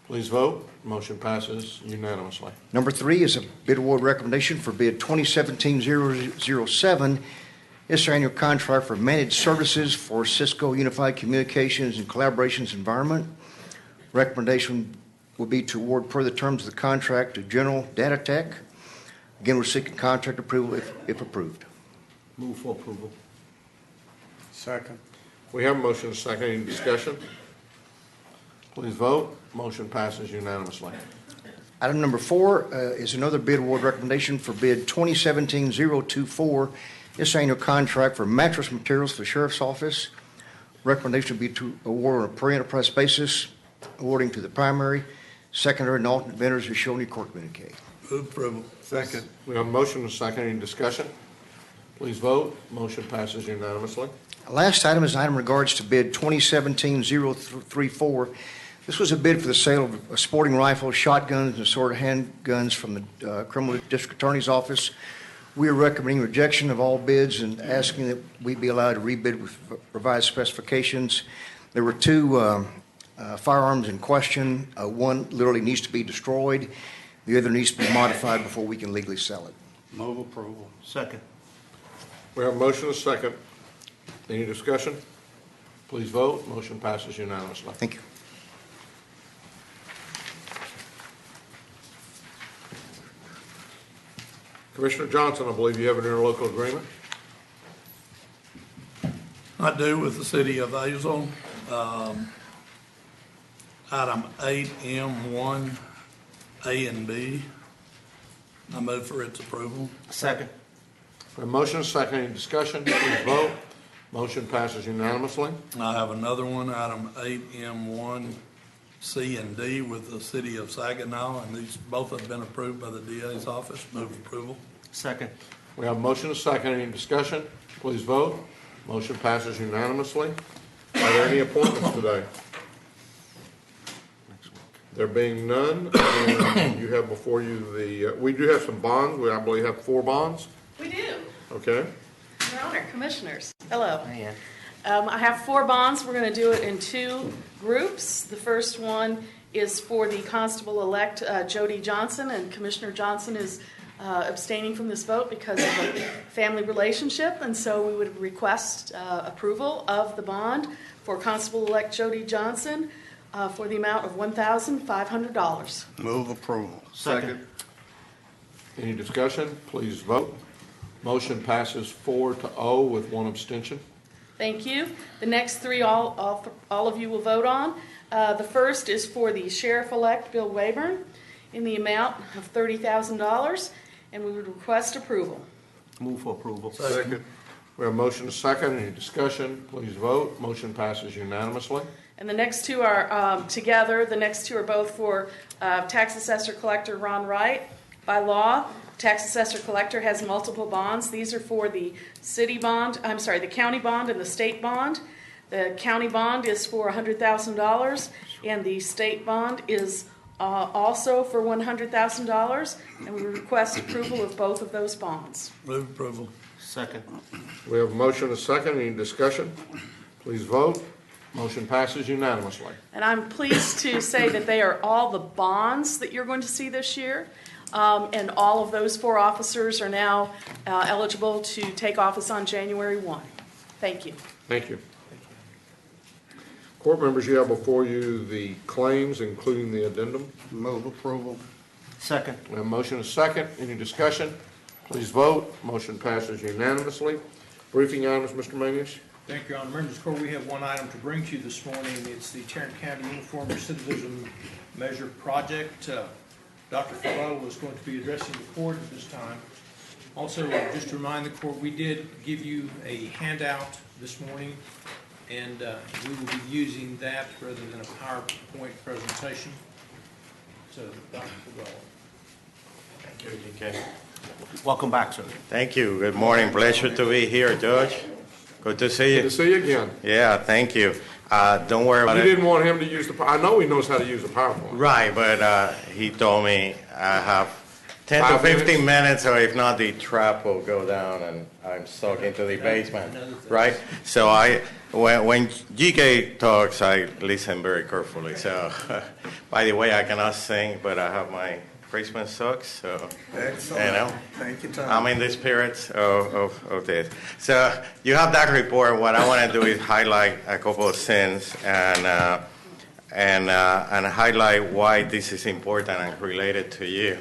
Please vote. Motion passes unanimously. Number 3 is a bid award recommendation for bid 2017-007. It's our annual contract for managed services for Cisco Unified Communications and Collaborations Environment. Recommendation will be to award per the terms of the contract to General Data Tech. Again, we're seeking contract approval if approved. Move for approval. Second. We have a motion and a second. Any discussion? Please vote. Motion passes unanimously. Item number 4 is another bid award recommendation for bid 2017-024. This annual contract for mattress materials for the Sheriff's Office. Recommendation will be to award on a per-enterprise basis, awarding to the primary, secondary, and alternate vendors as shown in your court communique. Move approval. Second. We have a motion and a second. Any discussion? Please vote. Motion passes unanimously. Last item is an item in regards to bid 2017-034. This was a bid for the sale of sporting rifles, shotguns, and assorted handguns from the Criminal District Attorney's Office. We are recommending rejection of all bids and asking that we be allowed to rebid with revised specifications. There were 2 firearms in question. One literally needs to be destroyed. The other needs to be modified before we can legally sell it. Move approval. Second. We have a motion and a second. Any discussion? Please vote. Motion passes unanimously. Thank you. Commissioner Johnson, I believe you have an interlocal agreement. I do with the city of Azle. Item 8M1, A and B. I move for its approval. Second. A motion and a second. Any discussion? Please vote. Motion passes unanimously. I have another one, item 8M1, C and D with the city of Saginaw, and these both have been approved by the DA's office. Move approval. Second. We have a motion and a second. Any discussion? Please vote. Motion passes unanimously. Are there any appointments today? There being none, you have before you the, we do have some bonds. We, I believe, have 4 bonds. We do. Okay. Your Honor, Commissioners. Hello. I have 4 bonds. We're going to do it in 2 groups. The first one is for the Constable-elect Jody Johnson, and Commissioner Johnson is abstaining from this vote because of a family relationship, and so we would request approval of the bond for Constable-elect Jody Johnson for the amount of $1,500. Move approval. Second. Any discussion? Please vote. Motion passes 4-0 with 1 abstention. Thank you. The next 3, all of you will vote on. The first is for the Sheriff-elect Bill Wayburn in the amount of $30,000, and we would request approval. Move for approval. Second. We have a motion and a second. Any discussion? Please vote. Motion passes unanimously. And the next two are together. The next two are both for tax assessor collector Ron Wright. By law, tax assessor collector has multiple bonds. These are for the the county bond and the state bond. The county bond is for $100,000, and the state bond is also for $100,000. And we request approval of both of those bonds. Move approval. Second. We have a motion and a second. Any discussion? Please vote. Motion passes unanimously. And I'm pleased to say that they are all the bonds that you're going to see this year. And all of those 4 officers are now eligible to take office on January 1. Thank you. Thank you. Court members, you have before you the claims, including the addendum. Move approval. Second. We have a motion and a second. Any discussion? Please vote. Motion passes unanimously. Briefing items, Mr. Manius. Thank you, Your Honor. Members of the Court, we have one item to bring to you this morning. It's the Tarrant County Uniform Recidivism Measure Project. Dr. Furlow is going to be addressing the court at this time. Also, just to remind the court, we did give you a handout this morning, and we will be using that rather than a PowerPoint presentation. So, Dr. Furlow. Thank you, DK. Welcome back, sir. Thank you. Good morning. Pleasure to be here, Judge. Good to see you. Good to see you again. Yeah, thank you. Don't worry about You it. didn't want him to use I know he knows how to use the PowerPoint. Right, but he told me I have 10 to 5 15 minutes, or if not, the trap will go down and I'm stuck into the basement, right? So when GK talks, I listen very carefully. So, by the way, I cannot sing, but I have my Christmas socks, so, Excellent. you know. Thank you, Tom. I'm in the spirit of this. So you have that report. What I want to do is highlight a couple of things and highlight why this is important and related to you.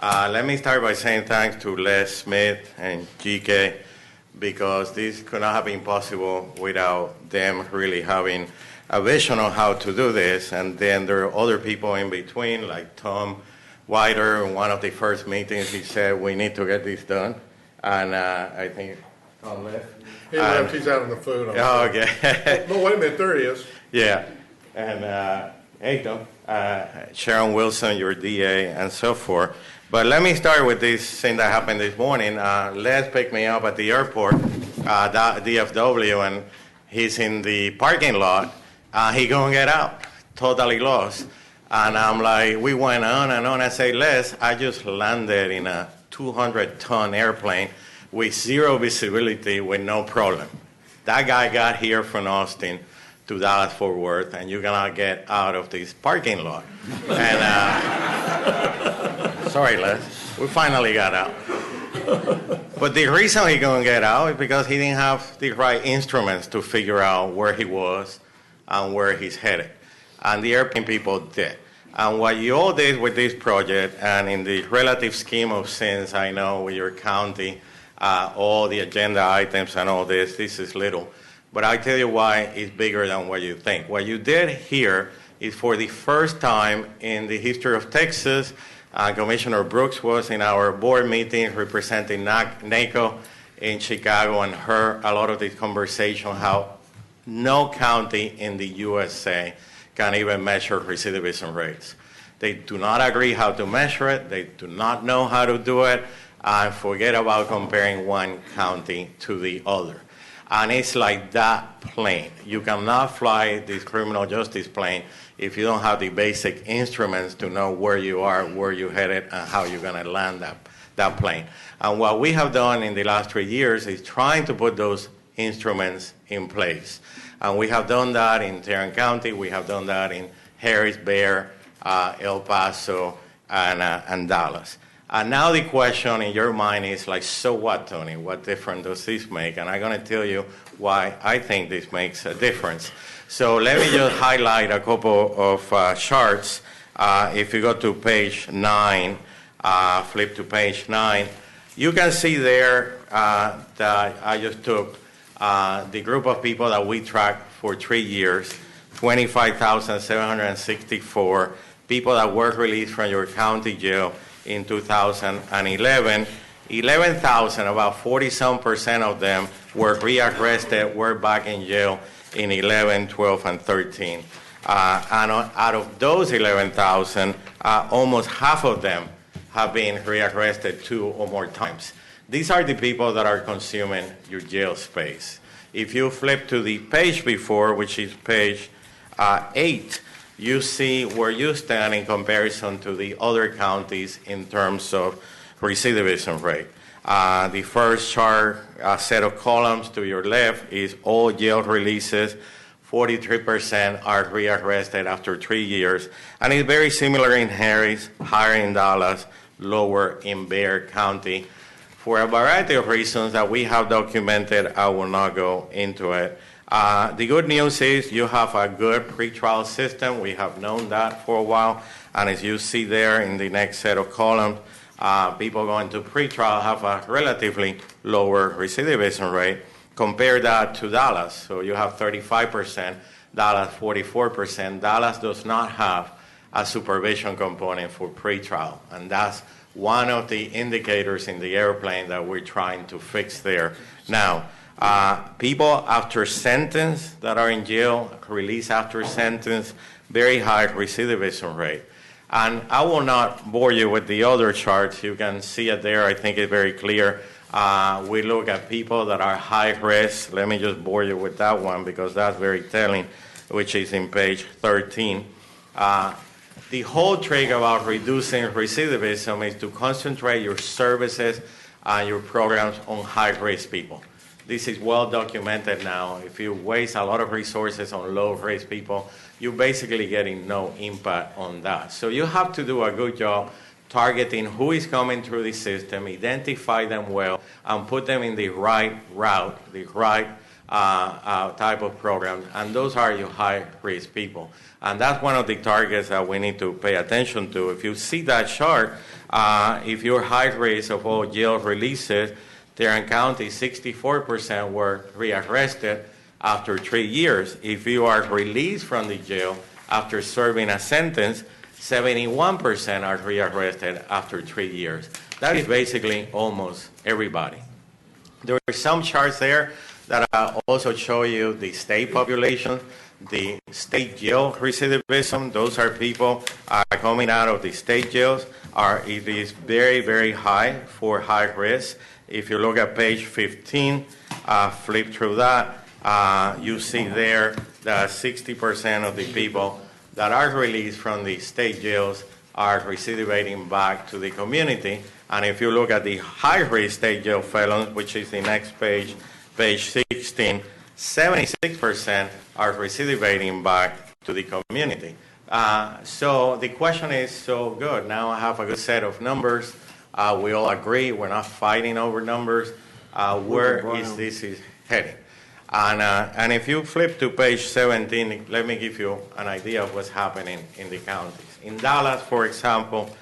Let me start by saying thanks to Les Smith and GK, because this could not have been possible without them really having a vision on how to do this. And then there are other people in between, like Tom Wider. In one of the first meetings, he said, we need to get this done. And I think Tom left. He left. He's out on the food. Oh, okay. No, wait a minute. There he is. Yeah. And hey, Tom. Sharon Wilson, your DA, and so forth. But let me start with this thing that happened this morning. Les picked me up at the airport, DFW, and he's in the parking lot. He couldn't get out, totally lost. And I'm like, we went on and on. I say, Les, I just landed in a 200-ton airplane with zero visibility with no problem. That guy got here from Austin to Dallas-Fort Worth, and you cannot get out of this parking lot. And sorry, Les, we finally got out. But the reason he couldn't get out is because he didn't have the right instruments to figure out where he was and where he's headed. And the airplane people did. And what you all did with this project, and in the relative scheme of things, I know with your county, all the agenda items and all this is little. But I tell you why it's bigger than what you think. What you did here is for the first time in the history of Texas, Commissioner Brooks was in our board meeting representing NACO in Chicago and heard a lot of this conversation how no county in the USA can even measure recidivism rates. They do not agree how to measure it. They do not know how to do it. And forget about comparing one county to the other. And it's like that plane. You cannot fly this criminal justice plane if you don't have the basic instruments to know where you are, where you're headed, and how you're going to land that plane. And what we have done in the last 3 years is trying to put those instruments in place. And we have done that in Tarrant County. We have done that in Harris, Bexar, El Paso, and Dallas. And now the question in your mind is like, so what, Tony? What difference does this make? And I'm going to tell you why I think this makes a difference. So let me just highlight a couple of charts. If you go to page 9, flip to page 9, you can see there that I just took the group of people that we tracked for 3 years, 25,764 people that were released from your county jail in 2011. 11,000, about 40-some% of them were rearrested, were back in jail in 11, 12, and 13. And out of those 11,000, almost half of them have been rearrested 2 or more times. These are the people that are consuming your jail space. If you flip to the page before, which is page 8, you see where you stand in comparison to the other counties in terms of recidivism rate. The first chart, set of columns to your left, is all jail releases. 43% are rearrested after 3 years. And it's very similar in Harris, higher in Dallas, lower in Bexar County. For a variety of reasons that we have documented, I will not go into it. The good news is you have a good pretrial system. We have known that for a while. And as you see there in the next set of columns, people going to pretrial have a relatively lower recidivism rate. Compare that to Dallas. So you have 35%, Dallas 44%. Dallas does not have a supervision component for pretrial. And that's one of the indicators in the airplane that we're trying to fix there. Now, people after sentence that are in jail, released after sentence, very high recidivism rate. And I will not bore you with the other charts. You can see it there. I think it's very clear. We look at people that are high risk. Let me just bore you with that one because that's very telling, which is in page 13. The whole trick about reducing recidivism is to concentrate your services and your programs on high-risk people. This is well documented now. If you waste a lot of resources on low-risk people, you're basically getting no impact on that. So you have to do a good job targeting who is coming through the system, identify them well, and put them in the right route, the right type of program, and those are your high-risk people. And that's one of the targets that we need to pay attention to. If you see that chart, if you're high risk of all jail releases, Tarrant County, 64% were rearrested after 3 years. If you are released from the jail after serving a sentence, 71% are rearrested after 3 years. That is basically almost everybody. There are some charts there that also show you the state population, the state jail recidivism. Those are people coming out of the state jails. It is very, very high for high risk. If you look at page 15, flip through that, you see there that 60% of the people that are released from the state jails are recidivating back to the community. And if you look at the high-risk state jail felons, which is the next page, page 16, 76% are recidivating back to the community. So the question is, so good, now I have a good set of numbers. We all agree we're not fighting over numbers. Where is this heading? And if you flip to page 17, let me give you an idea of what's happening in the counties. In Dallas, for example,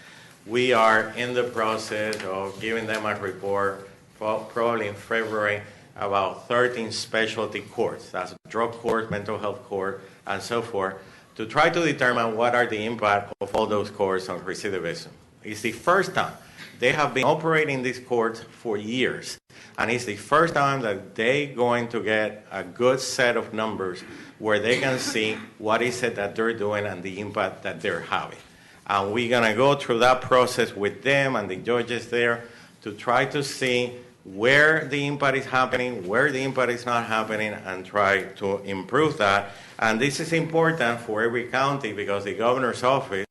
we are in the process of giving them a report, probably in February, about 13 specialty courts. That's drug court, mental health court, and so forth, to try to determine what are the impact of all those courts on recidivism. It's the first time. They have been operating these courts for years, and it's the first time that they're going to get a good set of numbers where they can see what is it that they're doing and the impact that they're having. And we're going to go through that process with them and the judges there to try to see where the impact is happening, where the impact is not happening, and try to improve that. And this is important for every county because the governor's office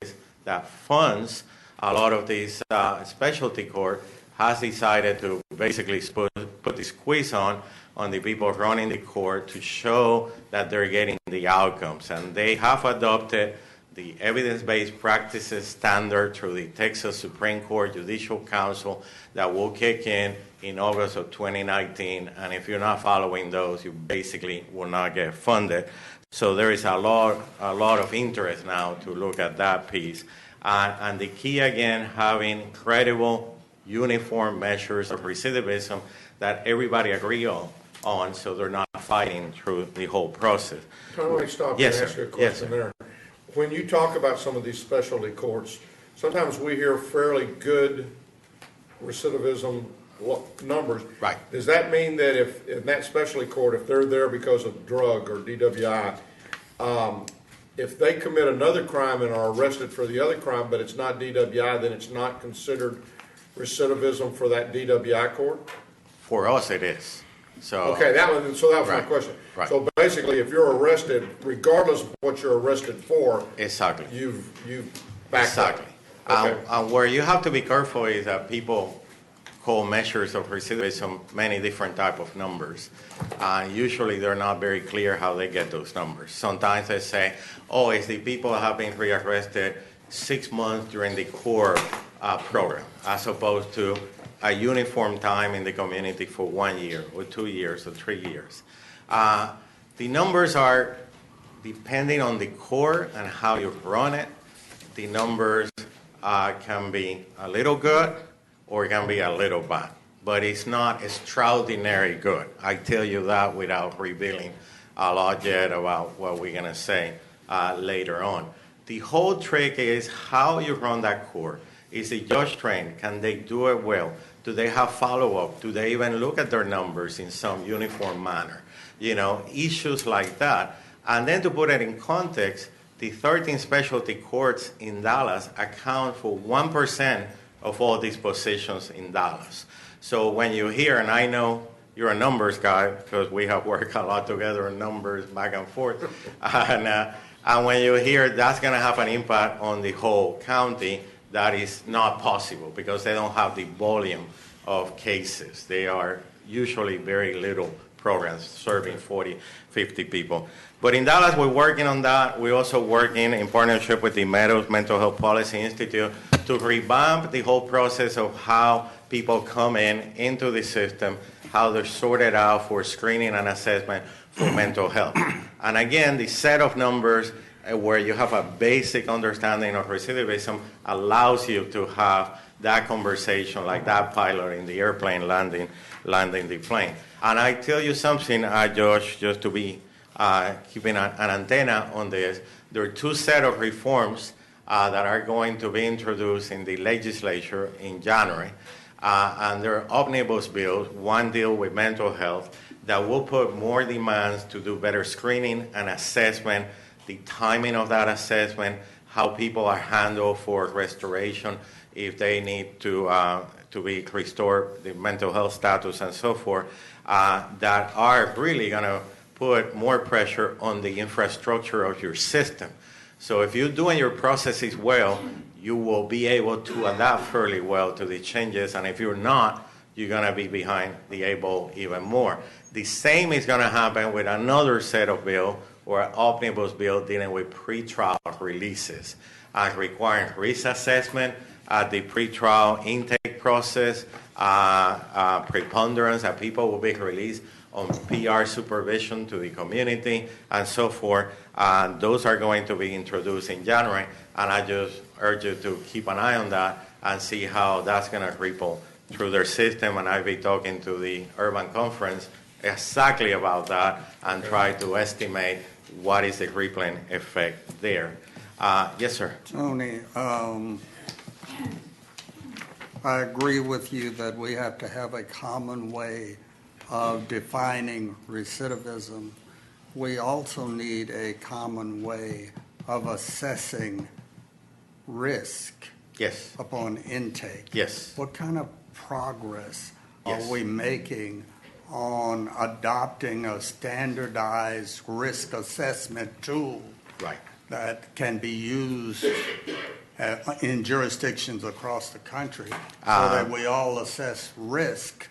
that funds a lot of these specialty court has decided to basically put the squeeze on the people running the court to show that they're getting the outcomes. And they have adopted the evidence-based practices standard through the Texas Supreme Court Judicial Council that will kick in August of 2019. And if you're not following those, you basically will not get funded. So there is a lot of interest now to look at that piece. And the key, again, having credible, uniform measures of recidivism that everybody agree on so they're not fighting through the whole process. Can I stop yes, and ask sir. you a question there? When you talk about some of these specialty courts, sometimes we hear fairly good recidivism numbers. Right. Does that mean that if, in that specialty court, if they're there because of drug or DWI, if they commit another crime and are arrested for the other crime, but it's not DWI, then it's not considered recidivism for that DWI court? For us, it is. So Okay, that was my Right. question. Right. So basically, if you're arrested, regardless of what you're arrested for, exactly. you've backed up. Exactly. Okay. Where you have to be careful is that people call measures of recidivism many different type of numbers. Usually they're not very clear how they get those numbers. Sometimes they say, oh, it's the people that have been rearrested 6 months during the core program, as opposed to a uniform time in the community for 1 year or 2 years or 3 years. The numbers are depending on the core and how you run it. The numbers can be a little good or it can be a little bad, but it's not extraordinary good. I tell you that without revealing a lot yet about what we're going to say later on. The whole trick is how you run that core. Is the judge trained? Can they do it well? Do they have follow-up? Do they even look at their numbers in some uniform manner? You know, issues like that. And then to put it in context, the 13 specialty courts in Dallas account for 1% of all these positions in Dallas. So when you hear, and I know you're a numbers guy because we have worked a lot together on numbers back and forth, and when you hear that's going to have an impact on the whole county, that is not possible because they don't have the volume of cases. They are usually very little programs serving 40, 50 people. But in Dallas, we're working on that. We're also working in partnership with the Meadows Mental Health Policy Institute to revamp the whole process of how people come into the system, how they're sorted out for screening and assessment for mental health. And again, the set of numbers where you have a basic understanding of recidivism allows you to have that conversation like that pilot in the airplane landing the plane. And I tell you something, Josh, just to be keeping an antenna on this, there are two sets of reforms that are going to be introduced in the legislature in January. And they're omnibus bills, one deal with mental health, that will put more demands to do better screening and assessment, the timing of that assessment, how people are handled for restoration if they need to be restored, the mental health status and so forth, that are really going to put more pressure on the infrastructure of your system. So if you're doing your processes well, you will be able to adapt fairly well to the changes, and if you're not, you're going to be behind the eight ball even more. The same is going to happen with another set of bill or an omnibus bill dealing with pretrial releases, requiring risk assessment at the pretrial intake process, preponderance that people will be released on PR supervision to the community, and so forth. Those are going to be introduced in January, and I just urge you to keep an eye on that and see how that's going to ripple through their system. And I'll be talking to the Urban Conference exactly about that and try to estimate what is the rippling effect there. Yes, sir. Tony, I agree with you that we have to have a common way of defining recidivism. We also need a common way of assessing risk upon intake. Yes. What kind of progress Yes. are we making on adopting a standardized risk assessment tool that can be used in jurisdictions across the country so that we all assess risk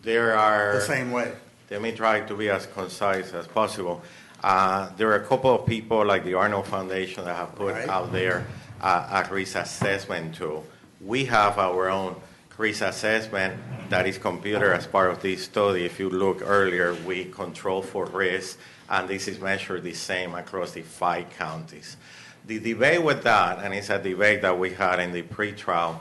There are the same way? Let me try to be as concise as possible. There are a couple of people like the Arnold Foundation that have put out there a risk assessment tool. We have our own risk assessment that is computed as part of this study. If you look earlier, we control for risk, and this is measured the same across the 5 counties. The debate with that, and it's a debate that we had in the pretrial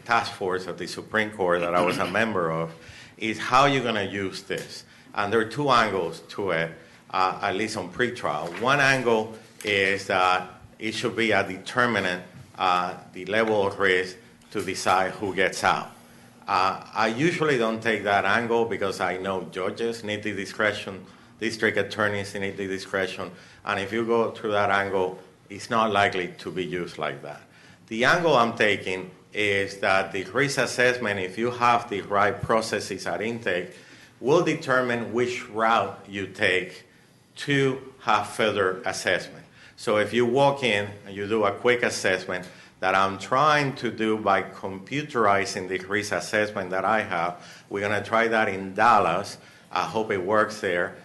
task force of the Supreme Court that I was a member of, is how you're going to use this. And there are 2 angles to it, at least on pretrial. One angle is that it should be a determinant, the level of risk, to decide who gets out. I usually don't take that angle because I know judges need the discretion, district attorneys need the discretion, and if you go through that angle, it's not likely to be used like that. The angle I'm taking is that the risk assessment, if you have the right processes at intake, will determine which route you take to have further assessment. So if you walk in and you do a quick assessment that I'm trying to do by computerizing the risk assessment that I have, we're going to try that in Dallas. I hope it works there.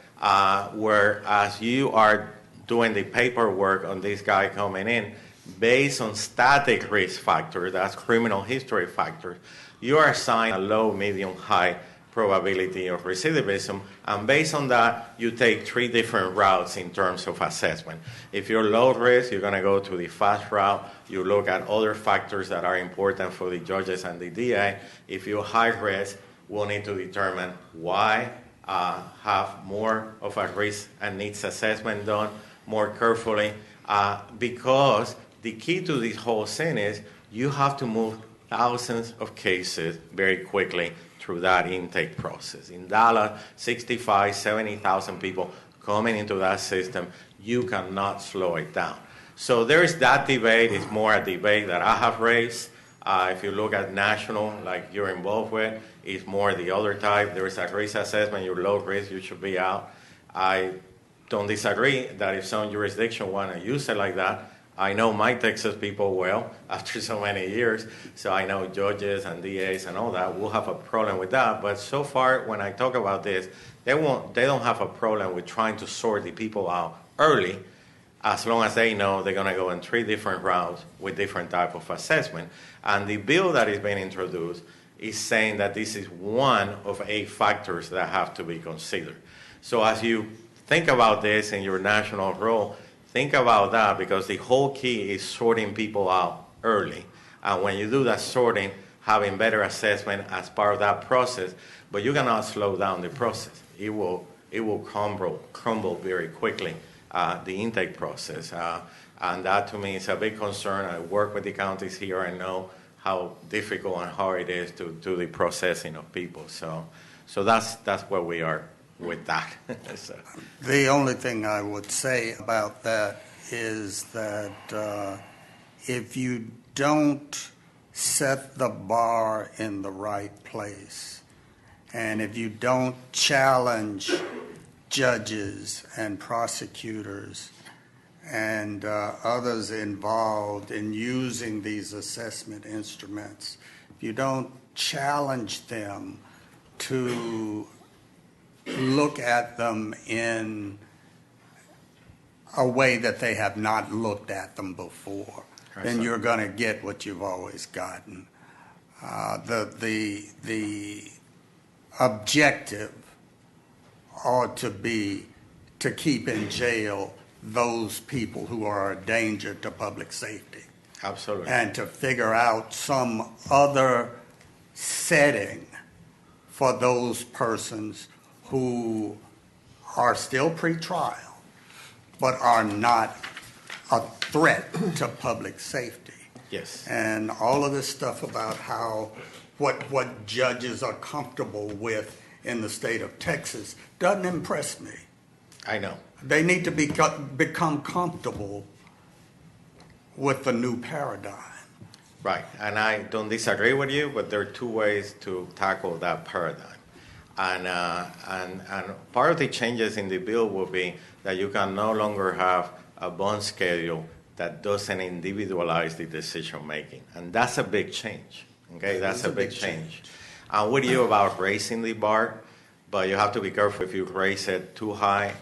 Whereas you are doing the paperwork on this guy coming in, based on static risk factor, that's criminal history factor, you are assigned a low, medium, high probability of recidivism, and based on that, you take 3 different routes in terms of assessment. If you're low risk, you're going to go to the fast route. You look at other factors that are important for the judges and the DA. If you're high risk, we'll need to determine why, have more of a risk and needs assessment done more carefully, because the key to this whole thing is you have to move thousands of cases very quickly through that intake process. In Dallas, 65, 70,000 people coming into that system, you cannot slow it down. So there is that debate. It's more a debate that I have raised. If you look at national, like you're involved with, it's more the other type. There is a risk assessment. You're low risk, you should be out. I don't disagree that if some jurisdiction want to use it like that, I know my Texas people well after so many years, so I know judges and DAs and all that will have a problem with that. But so far, when I talk about this, they don't have a problem with trying to sort the people out early, as long as they know they're going to go in 3 different routes with different type of assessment. And the bill that is being introduced is saying that this is one of 8 factors that have to be considered. So as you think about this in your national role, think about that, because the whole key is sorting people out early. And when you do that sorting, having better assessment as part of that process, but you cannot slow down the process. It will crumble very quickly, the intake process. And that to me is a big concern. I work with the counties here. I know how difficult and hard it is to do the processing of people. So that's where we are with that. So. The only thing I would say about that is that if you don't set the bar in the right place, and if you don't challenge judges and prosecutors and others involved in using these assessment instruments, if you don't challenge them to look at them in a way that they have not looked at them before, then you're going to get what you've always gotten. The objective ought to be to keep in jail those people who are a danger to public safety. Absolutely. And to figure out some other setting for those persons who are still pre-trial, but are not a threat to public safety. Yes. And all of this stuff about what judges are comfortable with in the state of Texas doesn't impress me. I know. They need to become comfortable with the new paradigm. Right, and I don't disagree with you, but there are 2 ways to tackle that paradigm. And part of the changes in the bill will be that you can no longer have a bond schedule that doesn't individualize the decision making. And that's a big change. Okay, that's a big change. I'm with you about raising the bar, but you have to be careful if you raise it too high.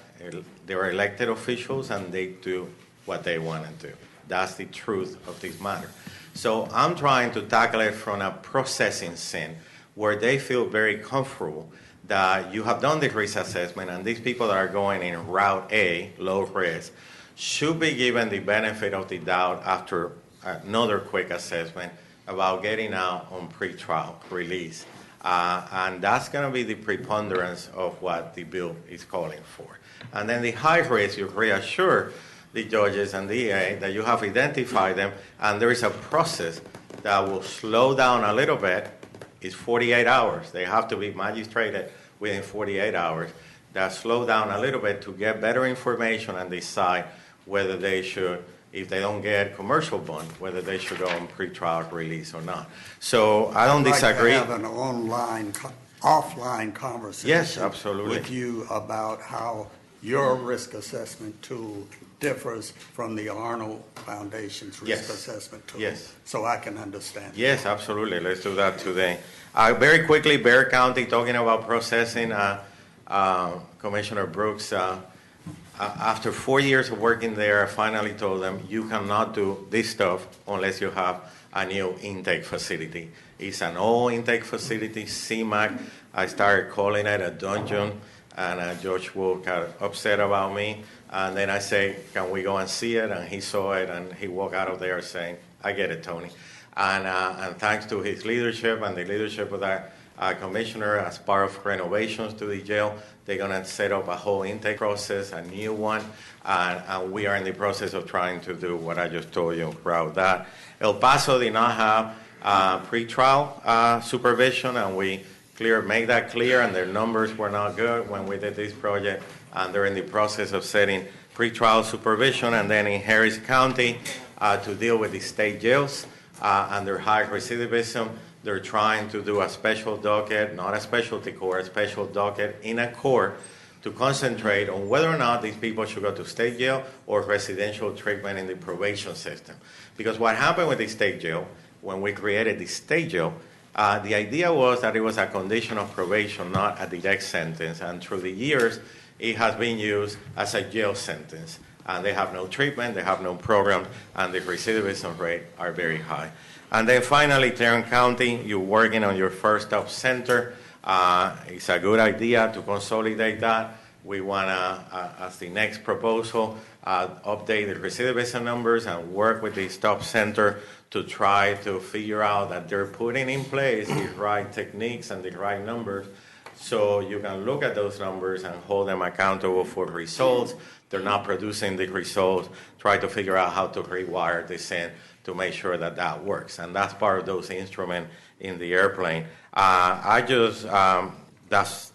They're elected officials and they do what they want to do. That's the truth of this matter. So I'm trying to tackle it from a processing scene where they feel very comfortable that you have done the risk assessment and these people that are going in Route A, low risk, should be given the benefit of the doubt after another quick assessment about getting out on pretrial release. And that's going to be the preponderance of what the bill is calling for. And then the high risk, you reassure the judges and DA that you have identified them, and there is a process that will slow down a little bit is 48 hours. They have to be magistrated within 48 hours. That slow down a little bit to get better information and decide whether they should, if they don't get commercial bond, whether they should go on pretrial release or not. So I don't disagree. I'd like to have an offline conversation. Yes, absolutely. With you about how your risk assessment tool differs from the Arnold Foundation's risk assessment tool. Yes. So I can understand. Yes, absolutely. Let's do that today. Very quickly, Bexar County, talking about processing, Commissioner Brooks, after 4 years of working there, I finally told them, you cannot do this stuff unless you have a new intake facility. It's an old intake facility, CMAC. I started calling it a dungeon, and George Wood got upset about me. And then I say, can we go and see it? And he saw it, and he walked out of there saying, I get it, Tony. And thanks to his leadership and the leadership of that commissioner, as part of renovations to the jail, they're going to set up a whole intake process, a new one, and we are in the process of trying to do what I just told you about that. El Paso did not have pre-trial supervision, and we made that clear, and their numbers were not good when we did this project, and they're in the process of setting pre-trial supervision. And then in Harris County, to deal with the state jails and their high recidivism, they're trying to do a special docket, not a specialty court, a special docket in a court to concentrate on whether or not these people should go to state jail or residential treatment in the probation system. Because what happened with the state jail, when we created the state jail, the idea was that it was a condition of probation, not a direct sentence. And through the years, it has been used as a jail sentence. And they have no treatment, they have no program, and the recidivism rate are very high. And then finally, Tarrant County, you're working on your first stop center. It's a good idea to consolidate that. We want to, as the next proposal, update the recidivism numbers and work with the stop center to try to figure out that they're putting in place the right techniques and the right numbers, so you can look at those numbers and hold them accountable for results. They're not producing the results. Try to figure out how to rewire this in to make sure that that works. And that's part of those instruments in the airplane. That's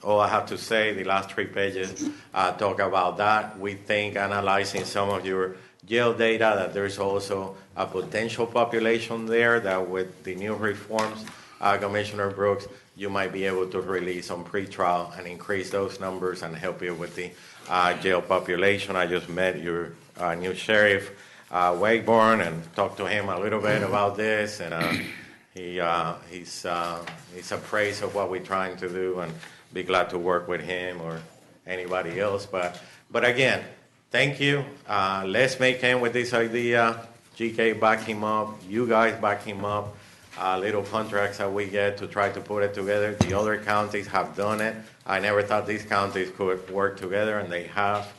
all I have to say. The last 3 pages talk about that. We think, analyzing some of your jail data, that there's also a potential population there that with the new reforms, Commissioner Brooks, you might be able to release on pretrial and increase those numbers and help you with the jail population. I just met your new sheriff, Wayborn, and talked to him a little bit about this, and he's appraised of what we're trying to do, and be glad to work with him or anybody else. But again, thank you. Let's make him with this idea. GK back him up. You guys back him up. Little contracts that we get to try to put it together. The other counties have done it. I never thought these counties could work together, and they have.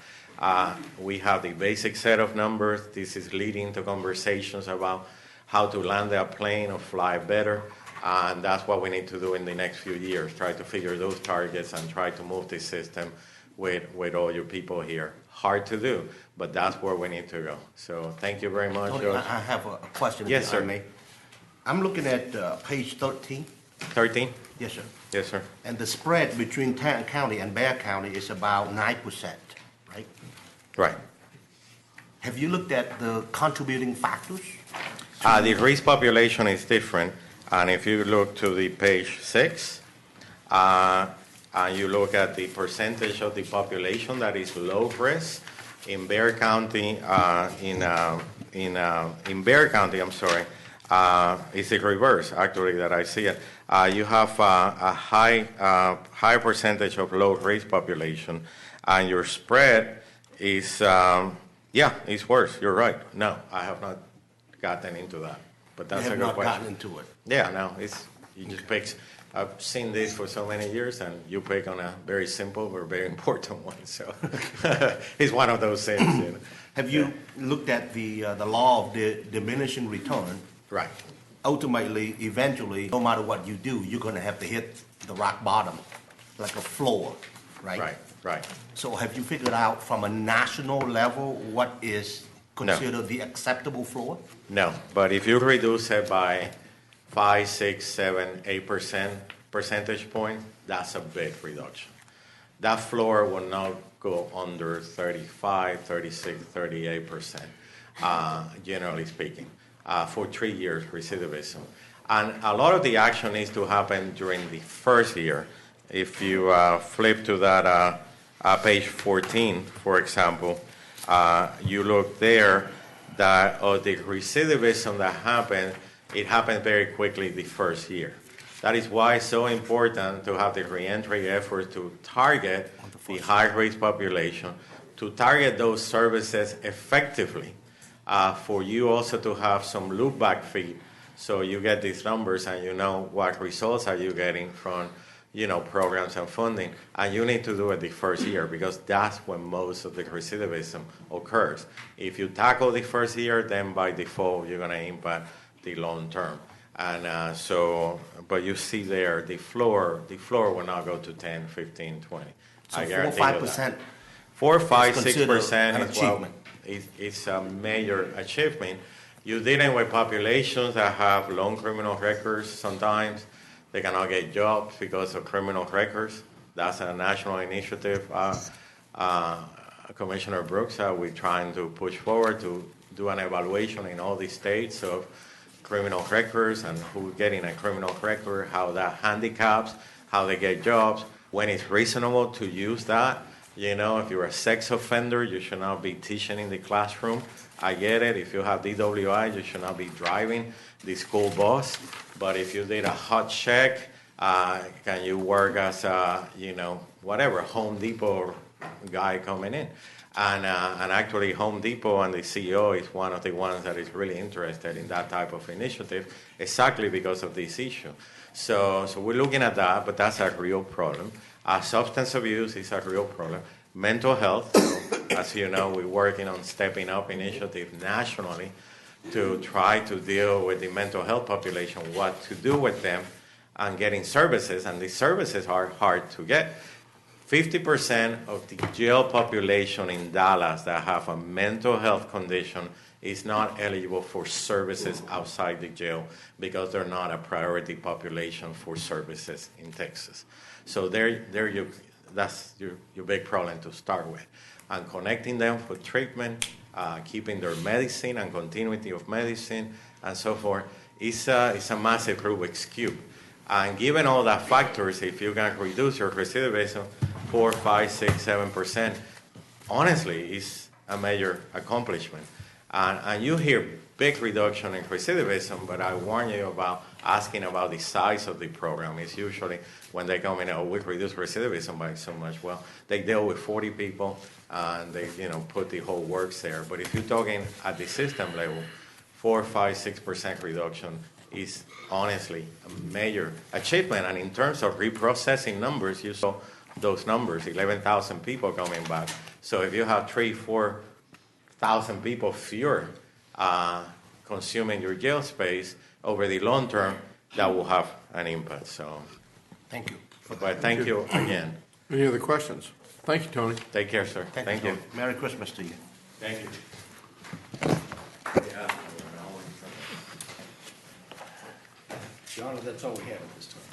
We have the basic set of numbers. This is leading to conversations about how to land a plane or fly better. And that's what we need to do in the next few years, try to figure those targets and try to move this system with all your people here. Hard to do, but that's where we need to go. So thank you very much, Tony, George. I have a question. Yes, sir. I'm looking at page 13. 13? Yes, sir. Yes, sir. And the spread between Tarrant County and Bexar County is about 9%, right? Right. Have you looked at the contributing factors? The risk population is different. And if you look to the page 6, and you look at the percentage of the population that is low risk, in Bexar County, in Bexar County, it's the reverse, actually, that I see it. You have a high percentage of low risk population, and your spread is, it's worse. You're right. No, I have not gotten into that, but that's a good question. You have not gotten into it. Yeah, no, you just pick. I've seen this for so many years, and you pick on a very simple but very important one. So it's one of those things. You know? Have you looked at the law of the diminishing return? Right. Ultimately, eventually, no matter what you do, you're going to have to hit the rock bottom, like a floor, right? Right. So have you figured out from a national level what is considered the acceptable floor? No, but if you reduce it by 5, 6, 7, 8% percentage point, that's a big reduction. That floor will not go under 35, 36, 38%, generally speaking, for 3 years recidivism. And a lot of the action needs to happen during the first year. If you flip to that page 14, for example, you look there that the recidivism that happened, it happened very quickly the first year. That is why it's so important to have the reentry effort to target the high-risk population, to target those services effectively, for you also to have some look-back feed, so you get these numbers and you know what results are you getting from programs and funding. And you need to do it the first year because that's when most of the recidivism occurs. If you tackle the first year, then by default you're going to impact the long term. And but you see there, the floor will not go to 10, 15, 20. So 4 or 5%? 4, 5, 6% an is achievement. It's a major achievement. You're dealing with populations that have long criminal records sometimes. They cannot get jobs because of criminal records. That's a national initiative. Commissioner Brooks, we're trying to push forward to do an evaluation in all the states of criminal records and who's getting a criminal record, how that handicaps, how they get jobs, when it's reasonable to use that. If you're a sex offender, you should not be teaching in the classroom. I get it. If you have DWI, you should not be driving the school bus. But if you did a hot check, can you work as whatever, Home Depot guy coming in? And actually Home Depot and the CEO is one of the ones that is really interested in that type of initiative exactly because of this issue. So we're looking at that, but that's a real problem. Substance abuse is a real problem. Mental health, as you know, we're working on Stepping Up initiative nationally to try to deal with the mental health population, what to do with them, and getting services, and these services are hard to get. 50% of the jail population in Dallas that have a mental health condition is not eligible for services outside the jail because they're not a priority population for services in Texas. So that's your big problem to start with. And connecting them for treatment, keeping their medicine and continuity of medicine and so forth, is a massive Rubik's Cube. And given all that factors, if you can reduce your recidivism 4, 5, 6, 7%, honestly, is a major accomplishment. And you hear big reduction in recidivism, but I warn you about asking about the size of the program. It's usually when they come in, we reduce recidivism by so much. Well, they deal with 40 people, and they put the whole works there. But if you're talking at the system level, 4, 5, 6% reduction is honestly a major achievement. And in terms of reprocessing numbers, you saw those numbers, 11,000 people coming back. So if you have 3,000, 4,000 people fewer consuming your jail space over the long term, that will have an impact. So, thank you. But thank you again. Any other questions? Thank you, Tony. Take care, sir. Thank you. Merry Christmas to you. Thank you. John, that's all we have at this time.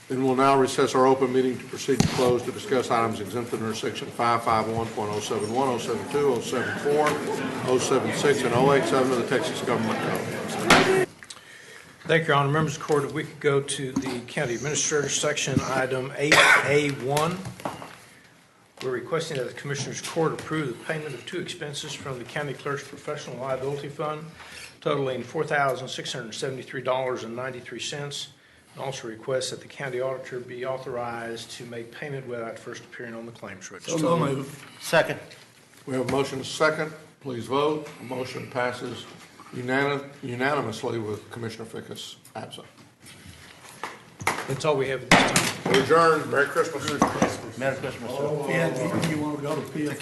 Then we'll now recess our open meeting to proceed to close to discuss items exempted under Section 551.071, 072, 074, 076, and 087 of the Texas Government Code. Thank you, Your Honor. Members of the Court, if we could go to the County Administrator section, item 8A1. We're requesting that the Commissioners Court approve the payment of 2 expenses from the County Clerk's Professional Liability Fund totaling $4,673.93. And also request that the county auditor be authorized to make payment without first appearing on the claims register. So moved. Second. We have a motion second. Please vote. The motion passes unanimously with Commissioner Fickus absent. That's all we have at this time. We're adjourned. Merry Christmas. Merry Christmas. Yeah, if you want to go to PF.